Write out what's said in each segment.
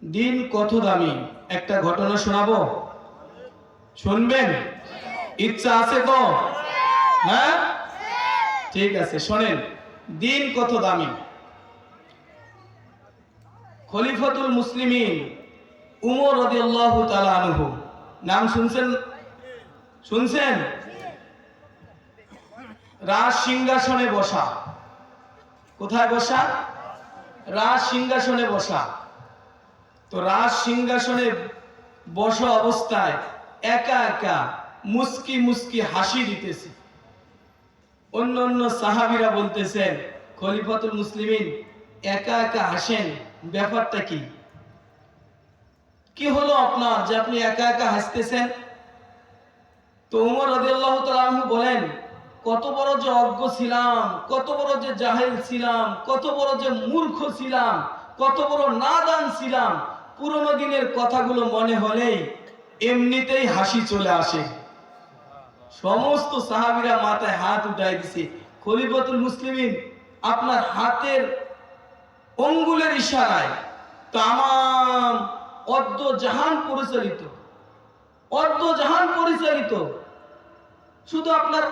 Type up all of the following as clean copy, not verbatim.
দিন কত দামি একটা ঘটনা শোনাবো, শুনবেন? ইচ্ছা আছে তো? হ্যাঁ, ঠিক আছে, শোনেন। দিন কত দামি। খলিফাতুল মুসলিমিন উমর রাদিয়াল্লাহু তাআলা আনহু, নাম শুনছেন? শুনছেন? রাজ সিংহাসনে বসা। কোথায় বসা? রাজ সিংহাসনে বসা। তো রাজ সিংহাসনে বসা অবস্থায় একা একা মুস্কি মুস্কি হাসি দিতেছে। অন্য অন্য সাহাবীরা বলতেছেন, খলিফাতুল মুসলিমিন একা একা হাসেন, ব্যাপারটা কি? কি হলো আপনার যে আপনি একা একা হাসতেছেন? তো উমর রাদিয়াল্লাহু তাআলা আনহু বলেন, কত বড় যে অজ্ঞ ছিলাম, কত বড় যে জাহেল ছিলাম, কত বড় যে মূর্খ ছিলাম, কত বড় নাদান ছিলাম। পুরনো দিনের কথাগুলো মনে হলেই এমনিতেই হাসি চলে আসে। সমস্ত সাহাবীরা মাথায় হাত উঠাই দিছে। খলিফাতুল মুসলিমিন আপনার হাতের আঙ্গুলের ইশারায় তামাম অর্ধ জাহান পরিচালিত, অর্ধ জাহান পরিচালিত শুধু আপনার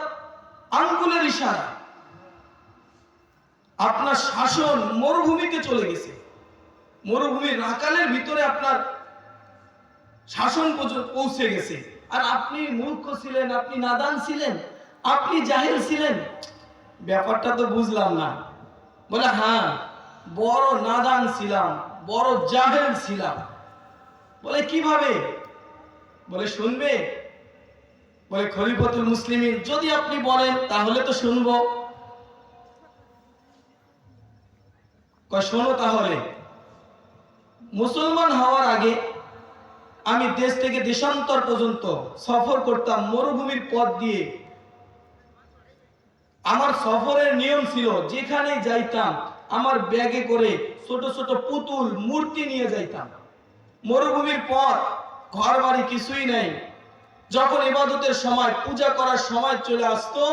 আঙ্গুলের ইশারা। আপনার শাসন মরুভূমিতে চলে গেছে, মরুভূমির রাকালের ভিতরে আপনার শাসন পৌঁছে গেছে। আর আপনি মূর্খ ছিলেন, আপনি নাদান ছিলেন, আপনি জাহিল ছিলেন। ব্যাপারটা তো বুঝলাম না। বলে হ্যাঁ, বড় নাদান ছিলাম, বড় জাহেল ছিলাম। বলে কিভাবে? বলে শুনবে? বলে খলিফাতুল মুসলিমিন যদি আপনি বলেন তাহলে তো শুনবো। কয় শোনো তাহলে। মুসলমান হওয়ার আগে আমি দেশ থেকে দেশান্তর পর্যন্ত সফর করতাম মরুভূমির পথ দিয়ে। আমার সফরের নিয়ম ছিল যেখানে যাইতাম আমার ব্যাগে করে ছোট ছোট পুতুল মূর্তি নিয়ে যাইতাম। মরুভূমির পথ, ঘর বাড়ি কিছুই নেই। যখন ইবাদতের সময়, পূজা করার সময় চলে আসতো,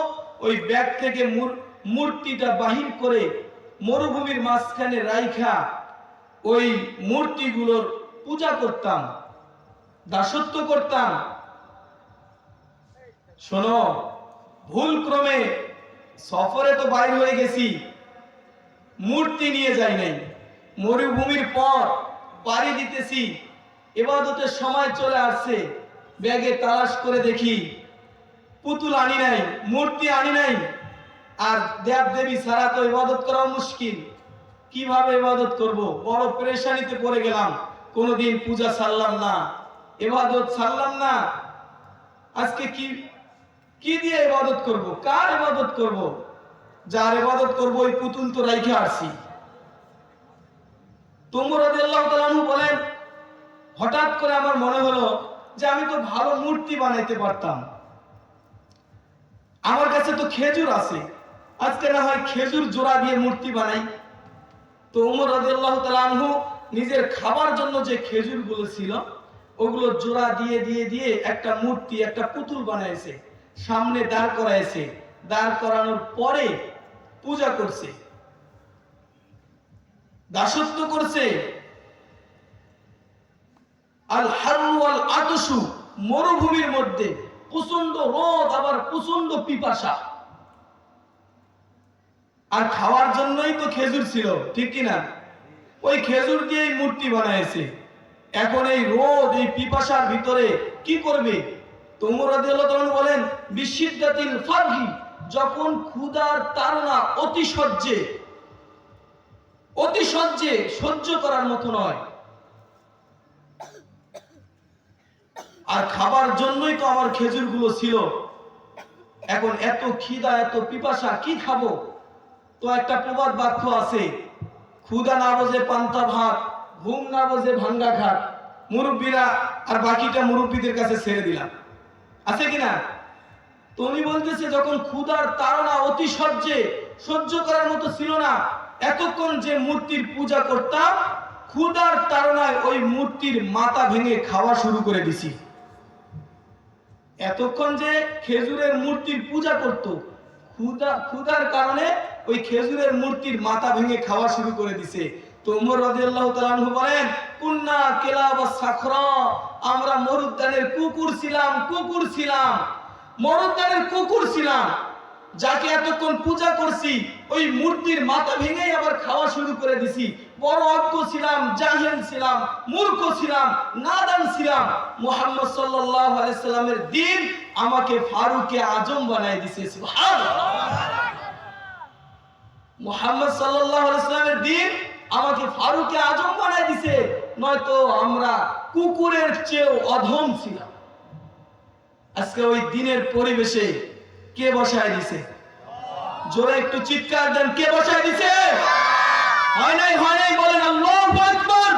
ওই ব্যাগ থেকে মূর্তিটা বাহির করে মরুভূমির মাঝখানে রাইখা ওই মূর্তিগুলোর পূজা করতাম, দাসত্ব করতাম। শোনো, ভুল ক্রমে সফরে তো বাইর হয়ে গেছি, মূর্তি নিয়ে যাই নাই। মরুভূমির পথ পাড়ি দিতেছি, ইবাদতের সময় চলে আসছে, ব্যাগে তালাশ করে দেখি পুতুল আনি নাই, মূর্তি আনি নাই। আর দেব দেবী ছাড়া তো ইবাদত করা মুশকিল। কিভাবে ইবাদত করব? বড় পেরেশানিতে পড়ে গেলাম। কোনোদিন পূজা ছাড়লাম না, ইবাদত ছাড়লাম না। আজকে কি দিয়ে ইবাদত করব? কার ইবাদত করব? যার ইবাদত করব ওই পুতুল তো রাইখে আসছি। উমর রাদিয়াল্লাহু তাআলা আনহু বলেন, হঠাৎ করে আমার মনে হলো যে আমি তো ভালো মূর্তি বানাইতে পারতাম। আমার কাছে তো খেজুর আছে, আজকে না হয় খেজুর জোড়া দিয়ে মূর্তি বানাই। তো উমর রাদিয়াল্লাহু তাআলা আনহু নিজের খাবার জন্য যে খেজুরগুলো ছিল ওগুলো জোড়া দিয়ে দিয়ে দিয়ে একটা মূর্তি, একটা পুতুল বানাইছে, সামনে দাঁড় করাইছে। দাঁড় করানোর পরে পূজা করছে, দাসত্ব করছে। আল হারু ওয়াল আতশু, মরুভূমির মধ্যে প্রচন্ড রোদ, আবার প্রচন্ড পিপাসা। আর খাওয়ার জন্যই তো খেজুর ছিল, ঠিক কিনা? ওই খেজুর দিয়েই মূর্তি বানাইছে। এখন এই রোদ, এই পিপাসার ভিতরে কি করবে? তো উমর রাদিয়াল্লাহু তাআলা বলেন, বিশিদ্দাতিল ফারহি, যখন ক্ষুধার তাড়না অতিশয্যে সহ্য করার মতো নয়। আর খাবার জন্যই তো আমার খেজুরগুলো ছিল। এখন এত খিদা, এত পিপাসা, কি খাবো? তো একটা প্রবাদ বাক্য আছে, ক্ষুধা না বোঝে পান্তা ভাত, ঘুম না বোঝে ভাঙ্গা ঘাট। মুরব্বীরা আর বাকিটা মুরব্বীদের কাছে ছেড়ে দিলাম, আছে কিনা? তুমি বলতেছে যখন ক্ষুধার তাড়না অতিশয্যে সহ্য করার মতো ছিল না, এতক্ষণ যে মূর্তির পূজা করতাম, ক্ষুধার তাড়নায় ওই মূর্তির মাথা ভেঙে খাওয়া শুরু করে দিছি। এতক্ষণ যে খেজুরের মূর্তির পূজা করত, ক্ষুধার কারণে ওই খেজুরের মূর্তির মাথা ভেঙে খাওয়া শুরু করে দিছে। তো উমর রাদিয়াল্লাহু তাআলা আনহু বলেন, কুন্না কিলাব সাখরা, আমরা মরুদ্যানের কুকুর ছিলাম, মরুদ্যানের কুকুর ছিলাম। যাকে এতক্ষণ পূজা করছি ওই মূর্তির মাথা ভেঙে আবার খাওয়া শুরু করে দিছি। বড় অজ্ঞ ছিলাম, জাহেল ছিলাম, মূর্খ ছিলাম, নাদান ছিলাম। মুহাম্মদ সাল্লাল্লাহু আলাইহি সাল্লামের দ্বীন আমাকে ফারুকে আজম বানায় দিয়েছে। সুবহানাল্লাহ। মুহাম্মদ সাল্লাল্লাহু আলাইহি সাল্লামের দ্বীন আমাকে ফারুকে আজম বানায় দিয়েছে, নয়তো আমরা কুকুরের চেয়েও অধম ছিলাম। আজকে ওই দিনের পরিবেশে কে বসায় দিছে? জোরে একটু চিৎকার দেন, কে বসায় দিছে? হয় নাই বলেন আল্লাহু আকবার।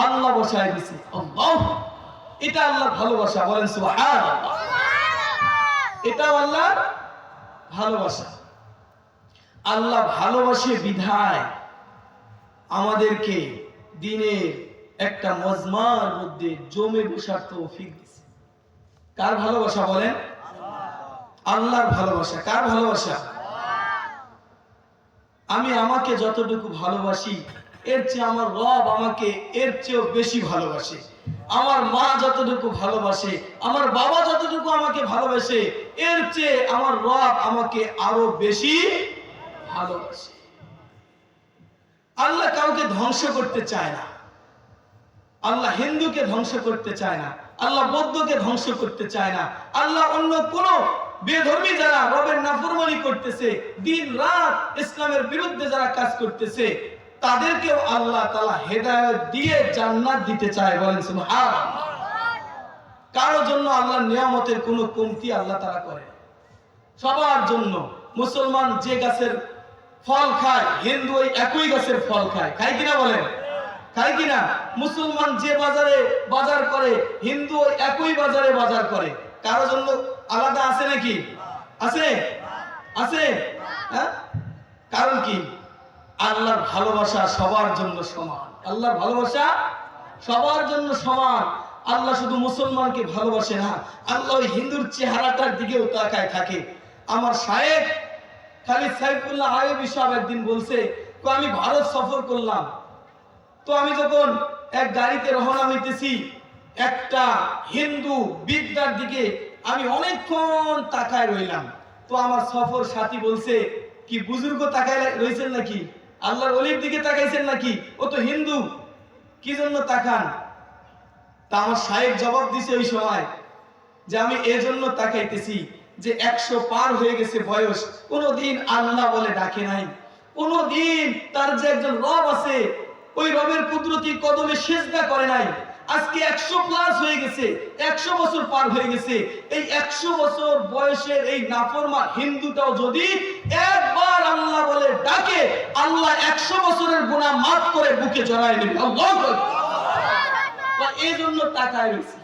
আল্লাহ বসায় দিছে। আল্লাহ, এটা আল্লাহর ভালোবাসা, বলেন সুবহানাল্লাহ। এটা আল্লাহর ভালোবাসা। আল্লাহ ভালোবাসে বিধায় আমাদেরকে দিনের একটা মজমার মধ্যে জমে বসার তৌফিক দিছে। কার ভালোবাসা বলেন? আল্লাহর ভালোবাসা। কার ভালোবাসা? আমি আমাকে যতটুকু ভালোবাসি এর চেয়ে আমার রব আমাকে এর চেয়েও বেশি ভালোবাসে। আমার মা যতটুকু ভালোবাসে, আমার বাবা যতটুকু আমাকে ভালোবাসে, এর চেয়ে আমার রব আমাকে আরো বেশি ভালোবাসে। আল্লাহ কাউকে ধ্বংস করতে চায় না। আল্লাহ হিন্দুকে ধ্বংস করতে চায় না, আল্লাহ বৌদ্ধকে ধ্বংস করতে চায় না। আল্লাহ অন্য কোন বেধর্মী যারা রবের নাফরমানি করতেছে, দিন রাত ইসলামের বিরুদ্ধে যারা কাজ করতেছে, তাদেরকেও আল্লাহ তাআলা হেদায়েত দিয়ে জান্নাত দিতে চায়, বলেন সুবহানাল্লাহ। কারোর জন্য আল্লাহর নিয়ামতের কোনো কমতি আল্লাহ তাআলা করে সবার জন্য। মুসলমান যে গাছের ফল খায়, হিন্দু ওই একই গাছের ফল খায়। খায় কিনা বলেন? খায় কিনা? মুসলমান যে বাজারে বাজার করে, হিন্দু ওই একই বাজারে বাজার করে। কারোর জন্য আলাদা আছে নাকি? আছে? আছে? হ্যাঁ? কারণ কি? আল্লাহর ভালোবাসা সবার জন্য সমান। আল্লাহর ভালোবাসা সবার জন্য সমান। আল্লাহ শুধু মুসলমানকে ভালোবাসে না, আল্লাহ ওই হিন্দুর চেহারাটার দিকেও তাকায় থাকে। আমার শায়েখ খালিদ সাইফুল্লাহ আইয়ুবী সাহেব একদিন বলছে, আমি ভারত সফর করলাম, তো আমি যখন এক গাড়িতে রওনা হইতেছি, একটা হিন্দু বিদ্যার দিকে আমি অনেকক্ষণ তাকায় রইলাম। তো আমার সফর সাথী বলছে, কি বুজুর্গ তাকায় রয়েছেন নাকি? আল্লাহর ওলির দিকে তাকাইছেন নাকি? ও তো হিন্দু, কি জন্য তাকান? তা আমার শায়েখ জবাব দিছে ওই সময় যে আমি এজন্য তাকাইতেছি যে 100 পার হয়ে গেছে বয়স, কোনদিন আল্লাহ বলে ডাকে নাই, কোনদিন তার যে একজন রব আছে ওই রবের কুদরতি কদমে সিজদা করে নাই। আজকে 100 প্লাস হয়ে গেছে, 100 বছর পার হয়ে গেছে। এই 100 বছর বয়সের এই নাফরমান হিন্দুটাও যদি একবার আল্লাহ বলে ডাকে, আল্লাহ 100 বছরের গুনাহ মাফ করে বুকে জড়ায় নেবে। আল্লাহু আকবার। এই জন্য তাকায় রয়েছে,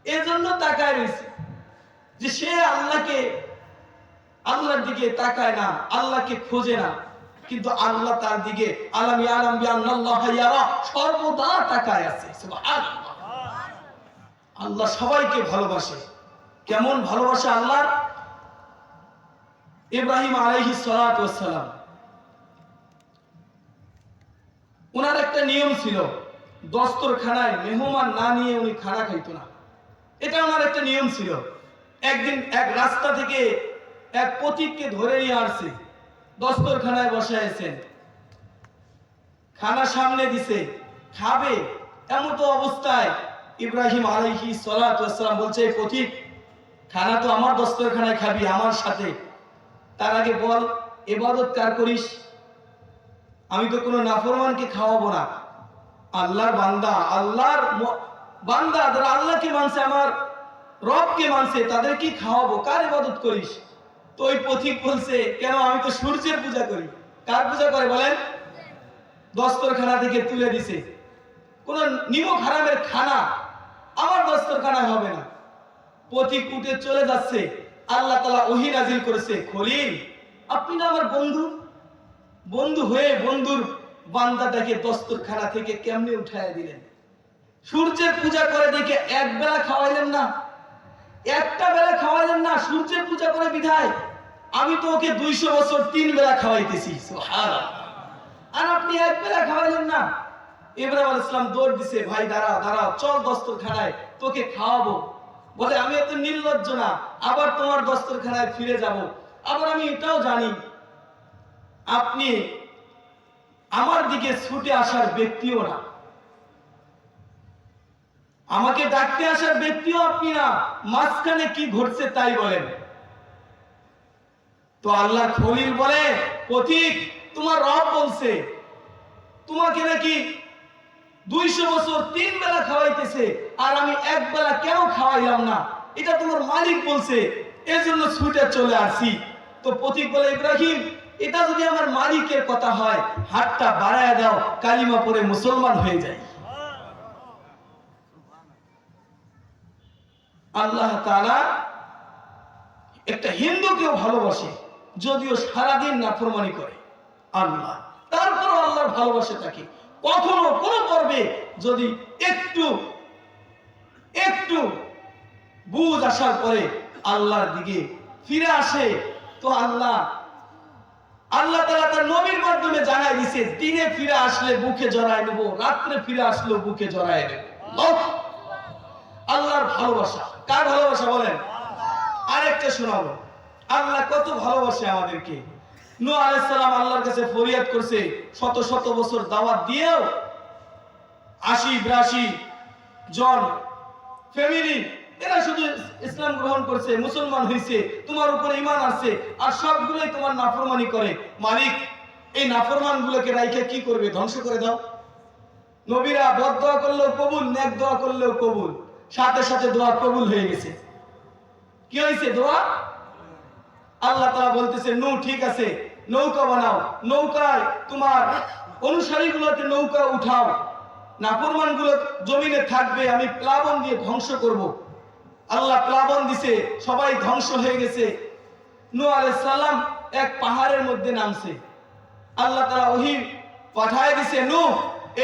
এই জন্য তাকায় রয়েছে যে সে আল্লাহর দিকে তাকায় না, আল্লাহকে খোঁজে না, কিন্তু আল্লাহ তার দিকে আলাম ইয়ালাম বিআন্নাল্লাহ ইয়ারা সর্বদা তাকায় আছে। সুবহানাল্লাহ। আল্লাহ সবাইকে ভালোবাসে। কেমন ভালোবাসে আল্লাহর? ইব্রাহিম আলাইহিস সালাতু ওয়াস সালাম, ওনার একটা নিয়ম ছিল, দস্তরখানায় মেহমান না নিয়ে উনি খানা খাইতো না। এটা ওনার একটা নিয়ম ছিল। একদিন এক রাস্তা থেকে এক পথিককে ধরে নিয়ে আসছে, দস্তরখানায় বসাইছেন, খানা সামনে দিছে, খাবে এমন তো অবস্থায় ইব্রাহিম আলাইহিস সালাতু ওয়াস সালাম বলছে, এই পথিক, খানা তো আমার দস্তরখানায় খাবি আমার সাথে, তার আগে বল ইবাদত কার করিস? আমি তো কোনো নাফরমানকে খাওয়াবো না। আল্লাহর বান্দা যারা আল্লাহকে মানছে, আমার রবকে মানছে, তাদের কি খাওয়াবো? কার ইবাদত করিস? তো ওই পথিক বলছে, কেন, আমি তো সূর্যের পূজা করি। কার পূজা করে বলেন? দস্তরখানা থেকে তুলে দিছে, কোন নিমক হারামের খানা আমার দস্তরখানায় হবে না। পথিক উঠে চলে যাচ্ছে, আল্লাহ তাআলা ওহী নাজিল করেছে, খলিল, আপনি না আমার বন্ধু হয়ে বন্ধুর বান্দাটাকে দস্তরখানা থেকে কেমনে উঠায় দিলেন? সূর্যের পূজা করে দেখে এক বেলা খাওয়াইলেন না, একটা বেলা খাওয়াইলেন না, সূর্যের পূজা করে বিধায় আমি তো ওকে 200 বছর 3 বেলা খাওয়াইতেছি। সুবহানাল্লাহ। আর আপনি এক বেলা খাওয়াইলেন না। ইব্রাহিম আলাইহিস সালাম দৌড় দিছে, ভাই দাঁড়া দাঁড়া, চল দস্তরখানায় তোকে খাওয়াবো। বলে আমি এত নির্লজ্জ না, আবার তোমার দস্তরখানায় ফিরে যাব। আবার আমি এটাও জানি আপনি আমার দিকে ছুটে আসার ব্যক্তিও না, আমাকে ডাকতে আসার ব্যক্তিও আপনি না, মাঝখানে কি ঘটছে তাই বলেন। তো আল্লাহ খলিল বলে, পথিক তোমার রব বলছে তোমাকে নাকি 200 বছর 3 বেলা খাওয়াইতেছে, আর আমি এক বেলা কেন খাওয়াইলাম না, এটা তোমার মালিক বলছে, এজন্য ছুটে চলে আসি। তো পথিক বলে, ইব্রাহিম এটা যদি আমার মালিকের কথা হয়, হাতটা বাড়ায় দাও, কালিমা পড়ে মুসলমান হয়ে যায়। আল্লাহ তাআলা একটা হিন্দুকেও ভালোবাসে, যদিও সারাদিন নাফরমানি করে আল্লাহ, তারপরও আল্লাহর ভালোবাসে তাকে। কখনো কোন পর্বে যদি একটু একটু বুঝ আসার পরে আল্লাহর দিকে ফিরে আসে, তো আল্লাহ তাআলা তার নবীর মাধ্যমে জানাই দিয়েছে, দিনে ফিরে আসলে বুকে জড়ায় নেব, রাত্রে ফিরে আসলেও বুকে জড়ায় নেব। আল্লাহর ভালোবাসা। কার ভালোবাসা বলেন? আরেকটা শোনাবো, আল্লাহ কত ভালোবাসে আমাদেরকে। নূহ আলাইহিস সালাম আল্লাহর কাছে ফরিয়াদ করছে, শত শত বছর দাওয়াত দিয়েও 80-82 জন ফ্যামিলি এরা শুধু ইসলাম গ্রহণ করছে, মুসলমান হয়েছে, তোমার উপরে ঈমান আসছে, আর সবগুলোই তোমার নাফরমানি করে। মালিক এই নাফরমান গুলোকে রাইখে কি করবে? ধ্বংস করে দাও। নবীরা বদদোয়া করলেও কবুল, নেক দোয়া করলেও কবুল, সাথে সাথে দোয়া কবুল হয়ে গেছে। কি হয়েছে? দোয়া। আল্লাহ তাআলা বলতেছে, নূহ ঠিক আছে, নৌকা বানাও, নৌকায় তোমার অনুসারীগুলোকে নৌকা উঠাও, নাফরমান গুলো জমিনে থাকবে, আমি প্লাবন দিয়ে ধ্বংস করব। আল্লাহ প্লাবন দিছে, সবাই ধ্বংস হয়ে গেছে। নূহ আলাইহিস সালাম এক পাহাড়ের মধ্যে নামছে, আল্লাহ তাআলা ওহী পাঠায় দিছে, নূহ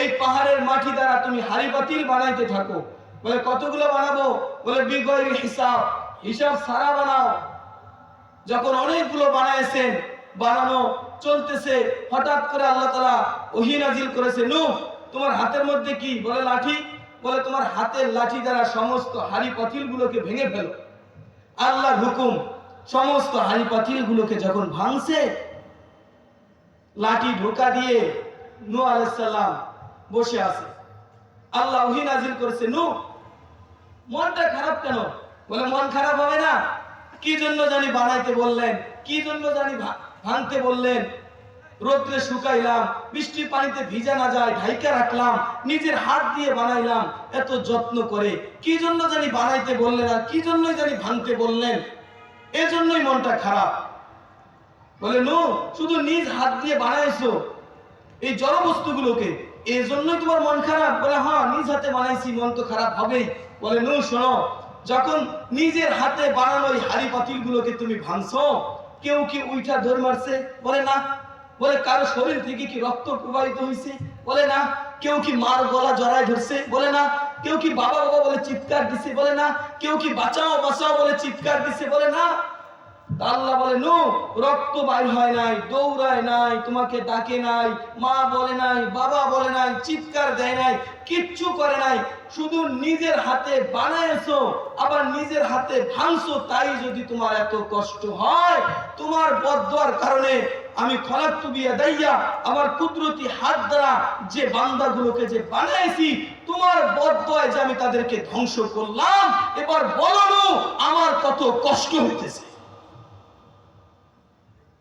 এই পাহাড়ের মাটি দ্বারা তুমি হাড়ি পাতিল বানাইতে থাকো। বলে কতগুলো বানাবো? বলে বিগয়রি হিসাব, হিসাব ছাড়া বানাও। যখন অনেকগুলো বানাইছেন, বানানো চলতেছে, হঠাৎ করে আল্লাহ তাআলা ওহী নাজিল করেছে, নূহ তোমার হাতের মধ্যে কি? বলে লাঠি। বলে তোমার হাতের লাঠি দ্বারা সমস্ত হাড়ি পাতিল গুলোকে ভেঙে ফেলো। আল্লাহর হুকুম, সমস্ত হাড়ি পাতিল গুলোকে যখন ভাঙছে, লাঠি ঢোকা দিয়ে নূহ আলাইহিস সালাম বসে আছে। আল্লাহ ওহী নাজিল করেছে, নূহ মনটা খারাপ কেন? বলে মন খারাপ হবে না, কি জন্য জানি বানাইতে বললেন, কি জন্য জানি ভাঙতে বললেন, রোদ্রে শুকাইলাম, বৃষ্টির পানিতে ভিজা না যায় ঢাইকা রাখলাম, নিজের হাত দিয়ে বানাইলাম এত যত্ন করে, কি জন্য জানি বানাইতে বললেন, আর কি জন্যই জানি ভাঙতে বললেন, এজন্যই মনটা খারাপ। বলে নূহ শুধু নিজ হাত দিয়ে বানাইছো এই জড় বস্তুগুলোকে, এজন্যই তোমার মন খারাপ? বলে হ্যাঁ, নিজ হাতে বানাইছি, মন তো খারাপ হবেই। বলে নূহ শোনো, যখন নিজের হাতে বানানো এই হাড়ি পাতিল গুলোকে তুমি ভাঙছো, কেউ কি উইঠা দৌড় মারছে? বলে না। বলে কারো শরীর থেকে কি রক্ত প্রবাহিত হয়েছে? বলে না। কেউ কি মার গলা জড়ায় ধরছে? বলে না। কেউ কি বাবা বাবা বলে চিৎকার দিছে? বলে না। কেউ কি বাঁচাও বাঁচাও বলে চিৎকার দিছে? বলে না। আল্লাহ বলে নূহ রক্ত বাইর হয় নাই, দৌড়ায় নাই, তোমাকে ডাকে নাই, মা বলে নাই, বাবা বলে নাই, চিৎকার দেয় নাই, কিচ্ছু করে নাই, শুধু নিজের হাতে বানাইছো আবার নিজের হাতে ভাঙছো। তাই যদি তোমার এত কষ্ট হয়, তোমার বদদোয়ার কারণে আমি খলাকতু বিয়াদাইয়া, আমার কুদরতি হাত দ্বারা যে বান্দাগুলোকে যে বানাইছি, তোমার বদদোয়ায় যে আমি তাদেরকে ধ্বংস করলাম, এবার বলো নূহ আমার কত কষ্ট হইতেছে।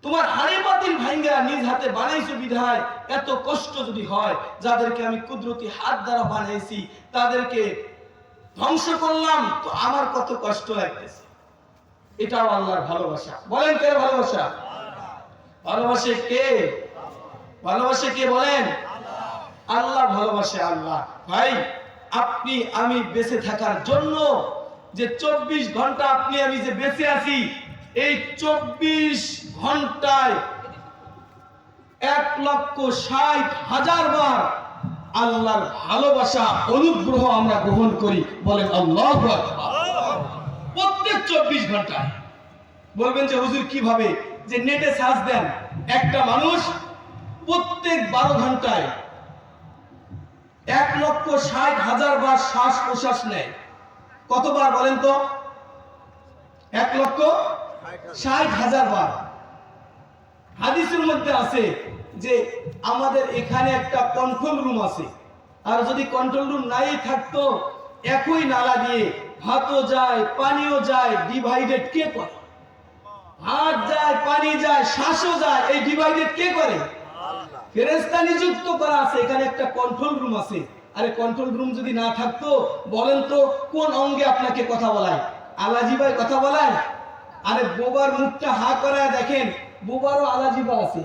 তোমার হাড়ি পাতিল ভাঙ্গা নিজ হাতে বানাইছো বিধায় এত কষ্ট যদি হয়, যাদেরকে আমি কুদরতি হাত দ্বারা বানাইছি তাদেরকে ধ্বংস করলাম, তো আমার কত কষ্ট লাগতেছে। এটাও আল্লাহর ভালোবাসা। বলেন কে ভালোবাসা? ভালোবাসে কে? ভালোবাসে কে বলেন? আল্লাহ ভালোবাসে। আল্লাহ। ভাই আপনি আমি বেঁচে থাকার জন্য যে 24 ঘন্টা আপনি আমি যে বেঁচে আছি, এই 24 ঘন্টায় 1,60,000 বার আল্লাহর ভালোবাসা অনুগ্রহ আমরা গ্রহণ করি। বলেন আল্লাহু আকবার। প্রত্যেক 24 ঘন্টায়। বলবেন যে হুজুর কিভাবে? যে নেটে সার্চ দেন, একটা মানুষ প্রত্যেক 12 ঘন্টায় 1,60,000 বার শ্বাস প্রশ্বাস নেয়। কতবার বলেন তো? 1,60,000 বার। হাদিসের মধ্যে আছে যে আমাদের এখানে একটা কন্ট্রোল রুম আছে, আর যদি কন্ট্রোল রুম নাই থাকতো, একই নালা দিয়ে ভাতও যায় পানিও যায়, ডিভাইডেড কে করে? ভাত যায় পানি যায় শ্বাসও যায়, এই ডিভাইডেড কে করে? ফেরেশতা নিযুক্ত করা আছে, এখানে একটা কন্ট্রোল রুম আছে। আরে কন্ট্রোল রুম যদি না থাকতো, বলেন তো কোন অঙ্গে আপনাকে কথা বলায়? আলাজিবাই কথা বলায়? আরে বোবার মুখটা হা করায় দেখেন, বোবারও আলাজিবা আছে।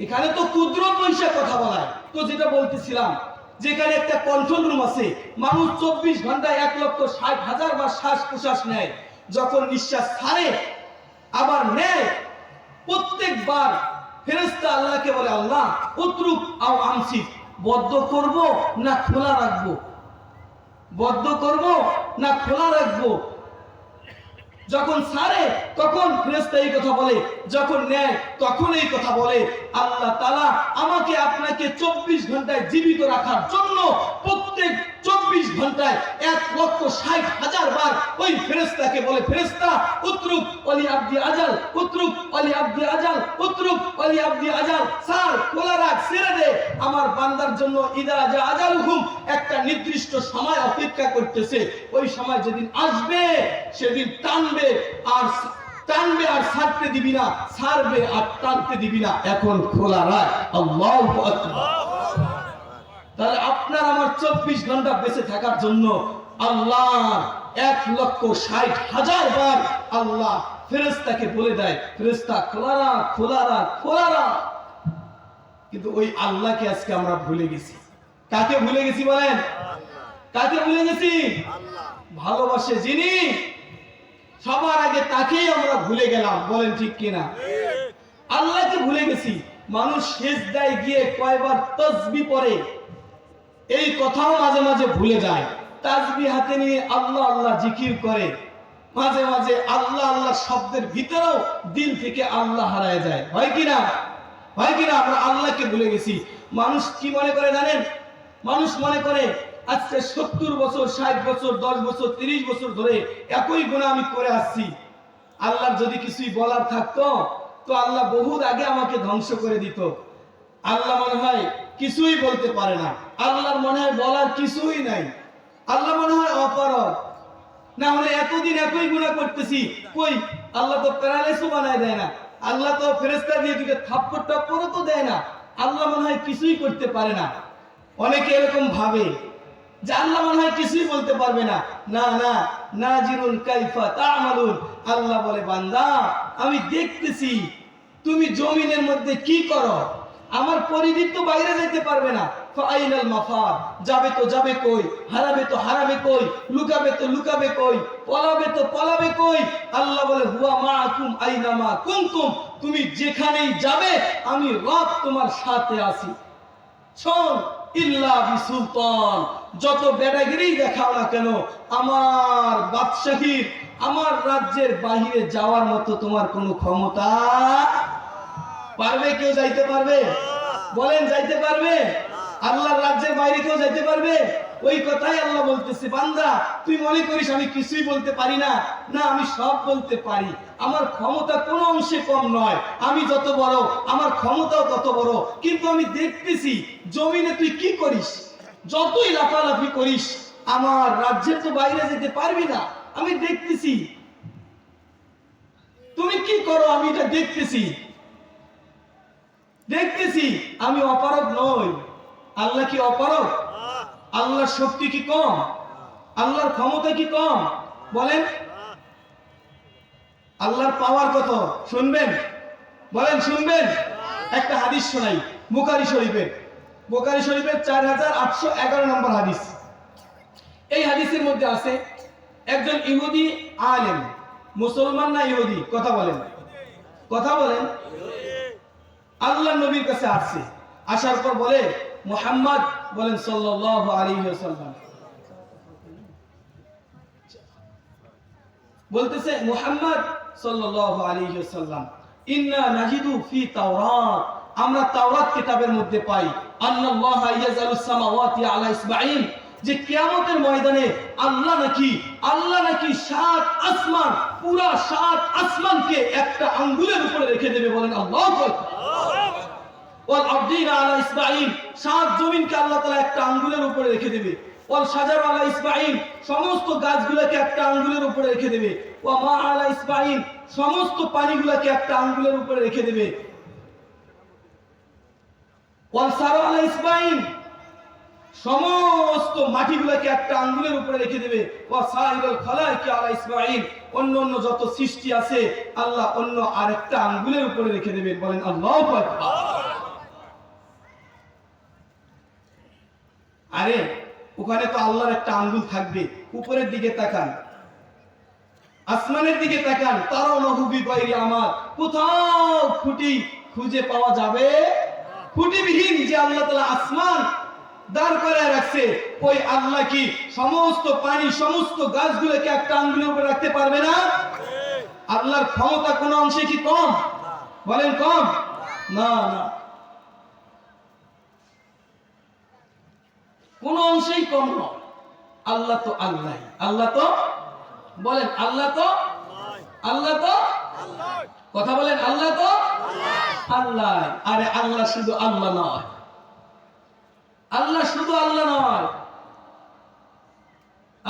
এখানে তো কুদরত বৈশা কথা বলায়। তো যেটা বলতেছিলাম, যেখানে একটা কন্ট্রোল রুম আছে, মানুষ 24 ঘন্টায় 1,60,000 বার শ্বাস প্রশ্বাস নেয়। যখন নিঃশ্বাস ছাড়ে আবার নেয়, প্রত্যেকবার ফেরেশতা আল্লাহকে বলে, আল্লাহ উতরুক আও আমসিক, বদ্ধ করব না খোলা রাখবো, বদ্ধ করব না খোলা রাখবো। যখন ছাড়ে তখন ফেরেশতা এই কথা বলে, যখন নেয় তখন এই কথা বলে। আল্লাহ তাআলা আমাকে আপনাকে 24 ঘন্টায় জীবিত রাখার জন্য প্রত্যেক 24 ঘন্টায় 1,60,000 বার ওই ফেরেশতাকে বলে, ফেরেশতা উতরুক ওয়ালি আবদি আজাল, উতরুক ওয়ালি আবদি আজাল, উতরুক ওয়ালি আবদি আজাল, স্যার খোলা রাখ, ছেড়ে দে আমার বান্দার জন্য। ইদা জা আজালুহুম, একটা নির্দিষ্ট সময় অপেক্ষা করতেছে। ওই সময় যেদিন আসবে সেদিন টানবে আর ছাড়তে দিবি না, ছাড়বে আর টানতে দিবি না। এখন খোলা রাখ। আল্লাহু আকবার। তাহলে আপনার আমার 24 ঘন্টা বেঁচে থাকার জন্য আল্লাহ 1,60,000 বার আল্লাহ ফেরেশতাকে বলে দেয়, ফেরেশতা খোলা রাখ, খোলা রাখ, খোলা রাখ। কিন্তু ওই আল্লাহকে আজকে আমরা ভুলে গেছি। কাকে ভুলে গেছি বলেন? কাকে ভুলে গেছি? ভালোবাসে যিনি, সবার আগে তাকেই আমরা ভুলে গেলাম। বলেন ঠিক কিনা? আল্লাহকে ভুলে গেছি। মানুষ সিজদায় গিয়ে কয়বার তাসবিহ পড়ে, এই কথাও মাঝে মাঝে ভুলে যায়। তাসবিহ হাতে নিয়ে আল্লাহ আল্লাহ জিকির করে, মাঝে মাঝে আল্লাহ আল্লাহ শব্দের ভিতরেও দিল থেকে আল্লাহ হারায় যায়। হয় কিনা? হয় কিনা? আমরা আল্লাহকে ভুলে গেছি। মানুষ কি মনে করে জানেন? মানুষ মনে করে আজকে 70 বছর 60 বছর 10 বছর 30 বছর ধরে একই গুনাহ আমি করে আসছি, আল্লাহর যদি কিছুই বলার থাকতো তো আল্লাহ বহুত আগে আমাকে ধ্বংস করে দিত। আল্লাহ মনে হয় কিছুই বলতে পারে না, আল্লাহর মনে হয় বলার কিছুই নাই, আল্লাহ মনে হয় অপারগ। না হলে এতদিন একই গুনাহ করতেছি, কই আল্লাহ তো প্যারালাইসও বানায় দেয় না, আল্লাহ তো ফেরেশতা দিয়ে দুটো থাপ্পড় টাপ্পড়ও তো দেয় না, আল্লাহ মনে হয় কিছুই করতে পারে না। অনেকে এরকম ভাবে যে আল্লাহ মনে হয় কিছুই বলতে পারবে না। না না, নাজিরুন কাইফা তা'মালুন, আল্লাহ বলে বান্দা আমি দেখতেছি তুমি জমিনের মধ্যে কি করো, আমার পরিধি তো বাইরে যেতে পারবে না। ফাইনাল মাফার, যাবে তো যাবে কই, হারাবে তো হারাবে কই, লুকাবে তো লুকাবে কই, পলাবে তো পলাবে কই। আল্লাহ বলে হুয়া মাআকুম আইনামা কুনতুম, তুমি যেখানেই যাবে আমি রব তোমার সাথে আছি। শোন, ইল্লা বিসুলতান, যত বেড়াগিরি দেখাও না কেন, আমার বাদশাহীর আমার রাজ্যের বাহিরে যাওয়ার মতো তোমার কোনো ক্ষমতা পারবে? কেউ যাইতে পারবে? বলেন যাইতে পারবে? আল্লাহর রাজ্যের বাইরে কেউ যাইতে পারবে? ওই কথাই আল্লাহ বলতেছে, বান্দা তুই মনে করিস আমি কিছুই বলতে পারি না? না, আমি সব বলতে পারি। আমার ক্ষমতা কোনো অংশে কম নয়, আমি যত বড় আমার ক্ষমতাও তত বড়। কিন্তু আমি দেখতেছি জমিনে তুই কি করিস, যতই লাফালাফি করিস আমার রাজ্যের তো বাইরে যেতে পারবি না। আমি দেখতেছি তুমি কি করো, আমি এটা দেখতেছি দেখতেছি আমি অপারগ নই। আল্লাহ কি অপারগ? আল্লাহর শক্তি কি কম? আল্লাহর ক্ষমতা কি কম? বলেন আল্লাহর পাওয়ার কত শুনবেন? বলেন শুনবেন? একটা হাদিস শোনাই বুখারী শরীফের, বুখারী শরীফের 4811 নম্বর হাদিস। এই হাদিসের মধ্যে আছে একজন ইহুদি আলেম, মুসলমান না ইহুদি? কথা বলেন, কথা বলেন। আল্লাহ নবীর কাছে আসছে, আসার পর বলে মুহাম্মদ, বলেন সাল্লাল্লাহু আলাইহি ওয়াসাল্লাম, বলতেছে মুহাম্মদ সাল্লাল্লাহু আলাইহি ওয়াসাল্লাম, ইন্না নাজিদু ফি তাওরাত আমরা তাওরাত কিতাবের মধ্যে পাই আন্নাল্লাহা ইয়াজালুস সামাওয়াতি আলা ইসবাঈন, যে কিয়ামতের ময়দানে আল্লাহ নাকি 7 আসমান, পুরা 7 আসমানকে একটা আঙ্গুলের উপরে রেখে দেবে। বলেন আল্লাহু আকবার। ওয়াল আরদিনা আলা ইসবাঈন, 7 জমিনকে আল্লাহ তাআলা একটা আঙ্গুলের উপরে রেখে দেবে। ওয়াল শাজারু আলা ইসবাঈন, সমস্ত গাছগুলোকে একটা আঙ্গুলের উপরে রেখে দেবে। ওয়া মা আলা ইসবাঈন, সমস্ত পানিগুলোকে একটা আঙ্গুলের উপরে রেখে দেবে। ওয়াল সারু আলা ইসবাঈন, সমস্ত মাটিগুলোকে একটা আঙ্গুলের উপরে রেখে দেবে। ওয়া সাইরুল খালাইকি আলা ইসবাঈন, অন্য যত সৃষ্টি আছে আল্লাহ অন্য আরেকটা আঙ্গুলের উপরে রেখে দেবে। বলেন আল্লাহু আকবার। আরে ওখানে তো আল্লাহর একটা আঙ্গুল থাকবে। উপরের দিকে তাকান, আসমানের দিকে তাকান, তারাও নহুবি গায়রি আমার, কোথাও খুঁটি খুঁজে পাওয়া যাবে? খুঁটিবিহীন যে আল্লাহ তাআলা আসমান দাঁড় করায় রাখছে, ওই আল্লাহ কি সমস্ত পানি, সমস্ত গাছগুলোকে একটা আঙ্গুলের উপরে রাখতে পারবে না? আল্লাহর ক্ষমতা কোন অংশে কি কম? বলেন কম? না না, কোন অংশেই কম নয়। আল্লাহ তো আল্লাহ, আল্লাহ তো বলেন আল্লাহ তো কথা বলেন আল্লাহ তো আল্লাহ। আরে আল্লাহ শুধু আল্লাহ নয়, আল্লাহ শুধু আল্লাহ নয়,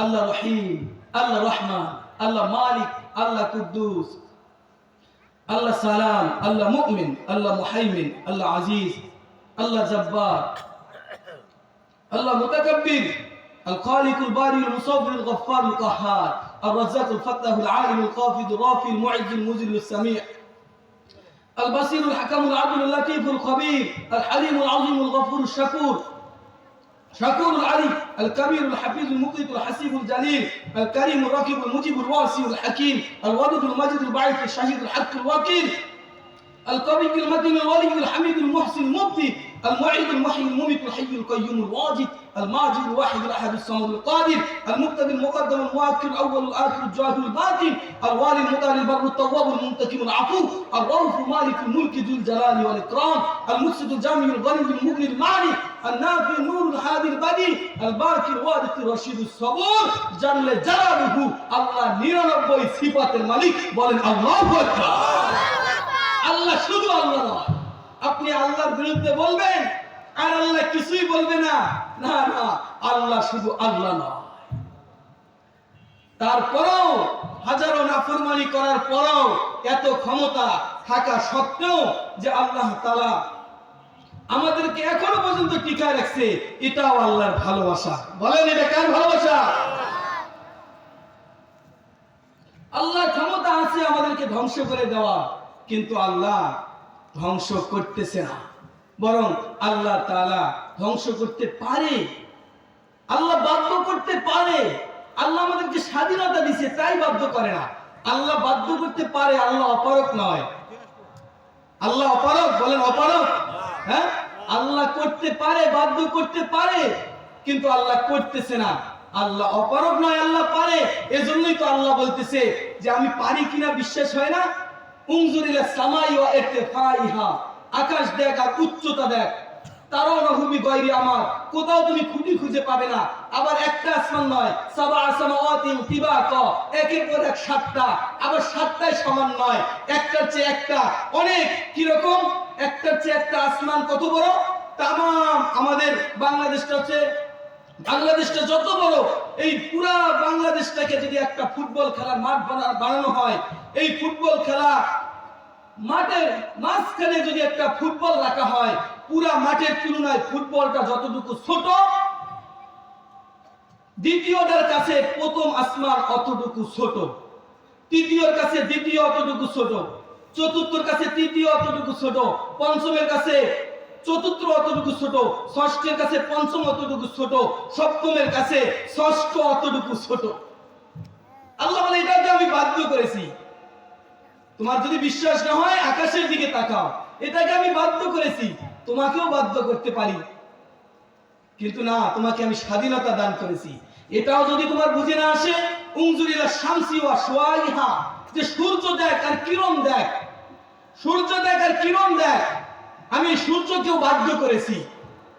আল্লাহ রহিম, আল্লাহ রহমান, আল্লাহ মালিক, আল্লাহ কুদ্দুস, আল্লাহ সালাম, আল্লাহ মুমিন, আল্লাহ মুহাইমিন, আল্লাহ আজিজ, আল্লাহ জব্বার, আল্লাহ মুতাকাব্বির, الخالق الباري المصور الغفار القهار الرزاق الفتاح العالم الخافض الرافع المعز المذل السميع البصير الحكم العدل اللطيف الخبير الحليم العظيم الغفور الشكور شكور العلي الكبير الحفيظ المقيت الحسيب الجليل الكريم الراكب المجيب الواسع الحكيم الودود المجيد البعيد الشهيد الحق الوكيل القوي المتين الولي الحميد المحسن المبدي المعيد المحيي المميت الحي القيوم الواجد الماجد الواحد الاحد الصمد القادر المقتدي المقدم المؤخر الاول الاخر الجاهل الباطن الوالي المطهر البر التواب المنتقم العفو الرؤوف مالك الملك ذو الجلال والاكرام المفسد الجامع الغني المغني المعني النافع النور الهادي البديع الباقي الوارث الرشيد الصبور جل جلاله الله 99 সিফাতের মালিক। বলেন আল্লাহু আকবার। আল্লাহ শুধু আল্লাহ নয়। আপনি আল্লাহর বিরুদ্ধে বলবেন আর আল্লাহ কিছুই বলবে না, না না, আল্লাহ শুধু আল্লাহ নয়। তারপরেও হাজারো নাফরমানি করার পরেও এত ক্ষমতা থাকা সত্ত্বেও যে আল্লাহ তাআলা আমাদেরকে এখনো পর্যন্ত টিকায় রাখছে, এটাও আল্লাহর ভালোবাসা। বলেন এটা কার ভালোবাসা? আল্লাহর ক্ষমতা আছে আমাদেরকে ধ্বংস করে দেওয়া, কিন্তু আল্লাহ ধ্বংস করতেছে না, বরং আল্লাহ তাআলা ধ্বংস করতে পারে, আল্লাহ বাধ্য করতে পারে। আল্লাহ আমাদেরকে স্বাধীনতা দিয়েছে তাই বাধ্য করে না। আল্লাহ বাধ্য করতে পারে, আল্লাহ অপারক নয়। আল্লাহ অপারক? বলেন অপারক? হ্যাঁ, আল্লাহ করতে পারে, বাধ্য করতে পারে, কিন্তু আল্লাহ করতেছে না। আল্লাহ অপারক নয়, আল্লাহ পারে। এজন্যই তো আল্লাহ বলতেছে যে আমি পারি কিনা বিশ্বাস হয় না? উনজুর ইলা সামাই ওয়া ইরতিফাইহা, আকাশ দেখ আর উচ্চতা দেখ, তারাও নহুবি গায়রি আমার, কোথাও তুমি খুঁটি খুঁজে পাবে না। আবার একটা আসমান নয়, সাবা সামাওয়াতিন তিবাকা, একের পর এক 7টা, আবার 7টাই সমান নয়, একটার চেয়ে একটা অনেক। কি রকম? একটার চেয়ে একটা আসমান কত বড়? তামাম আমাদের বাংলাদেশটা যত বড়, এই পুরা বাংলাদেশটাকে যদি একটা ফুটবল খেলার মাঠ বানানো হয়, এই ফুটবল খেলা মাঠের মাঝখানে যদি একটা ফুটবল রাখা হয়, পুরা মাঠের তুলনায় ফুটবলটা যতটুকু ছোট, দ্বিতীয়টার কাছে প্রথম আসমান অতটুকু ছোট, তৃতীয়র কাছে দ্বিতীয় অতটুকু ছোট, চতুর্থের কাছে তৃতীয় অতটুকু ছোট, পঞ্চমের কাছে চতুর্থ অতটুকু ছোট, ষষ্ঠের কাছে পঞ্চম অতটুকু ছোট, সপ্তমের কাছে ষষ্ঠ অতটুকু ছোট। আল্লাহ বলে এটাকে আমি বাধ্য করেছি। তোমার যদি বিশ্বাস না হয় আকাশের দিকে তাকাও, এটাকে আমি বাধ্য করেছি, তোমাকেও বাধ্য করতে পারি, কিন্তু না, তোমাকে আমি স্বাধীনতা দান করেছি। এটাও যদি তোমার বুঝে না আসে, উনজুর ইলা শামসি ওয়া শুআইহা, যে সূর্য দেখ আর কিরণ দেখ, সূর্য দেখ আর কিরণ দেখ, আমি সূর্যকেও বাধ্য করেছি,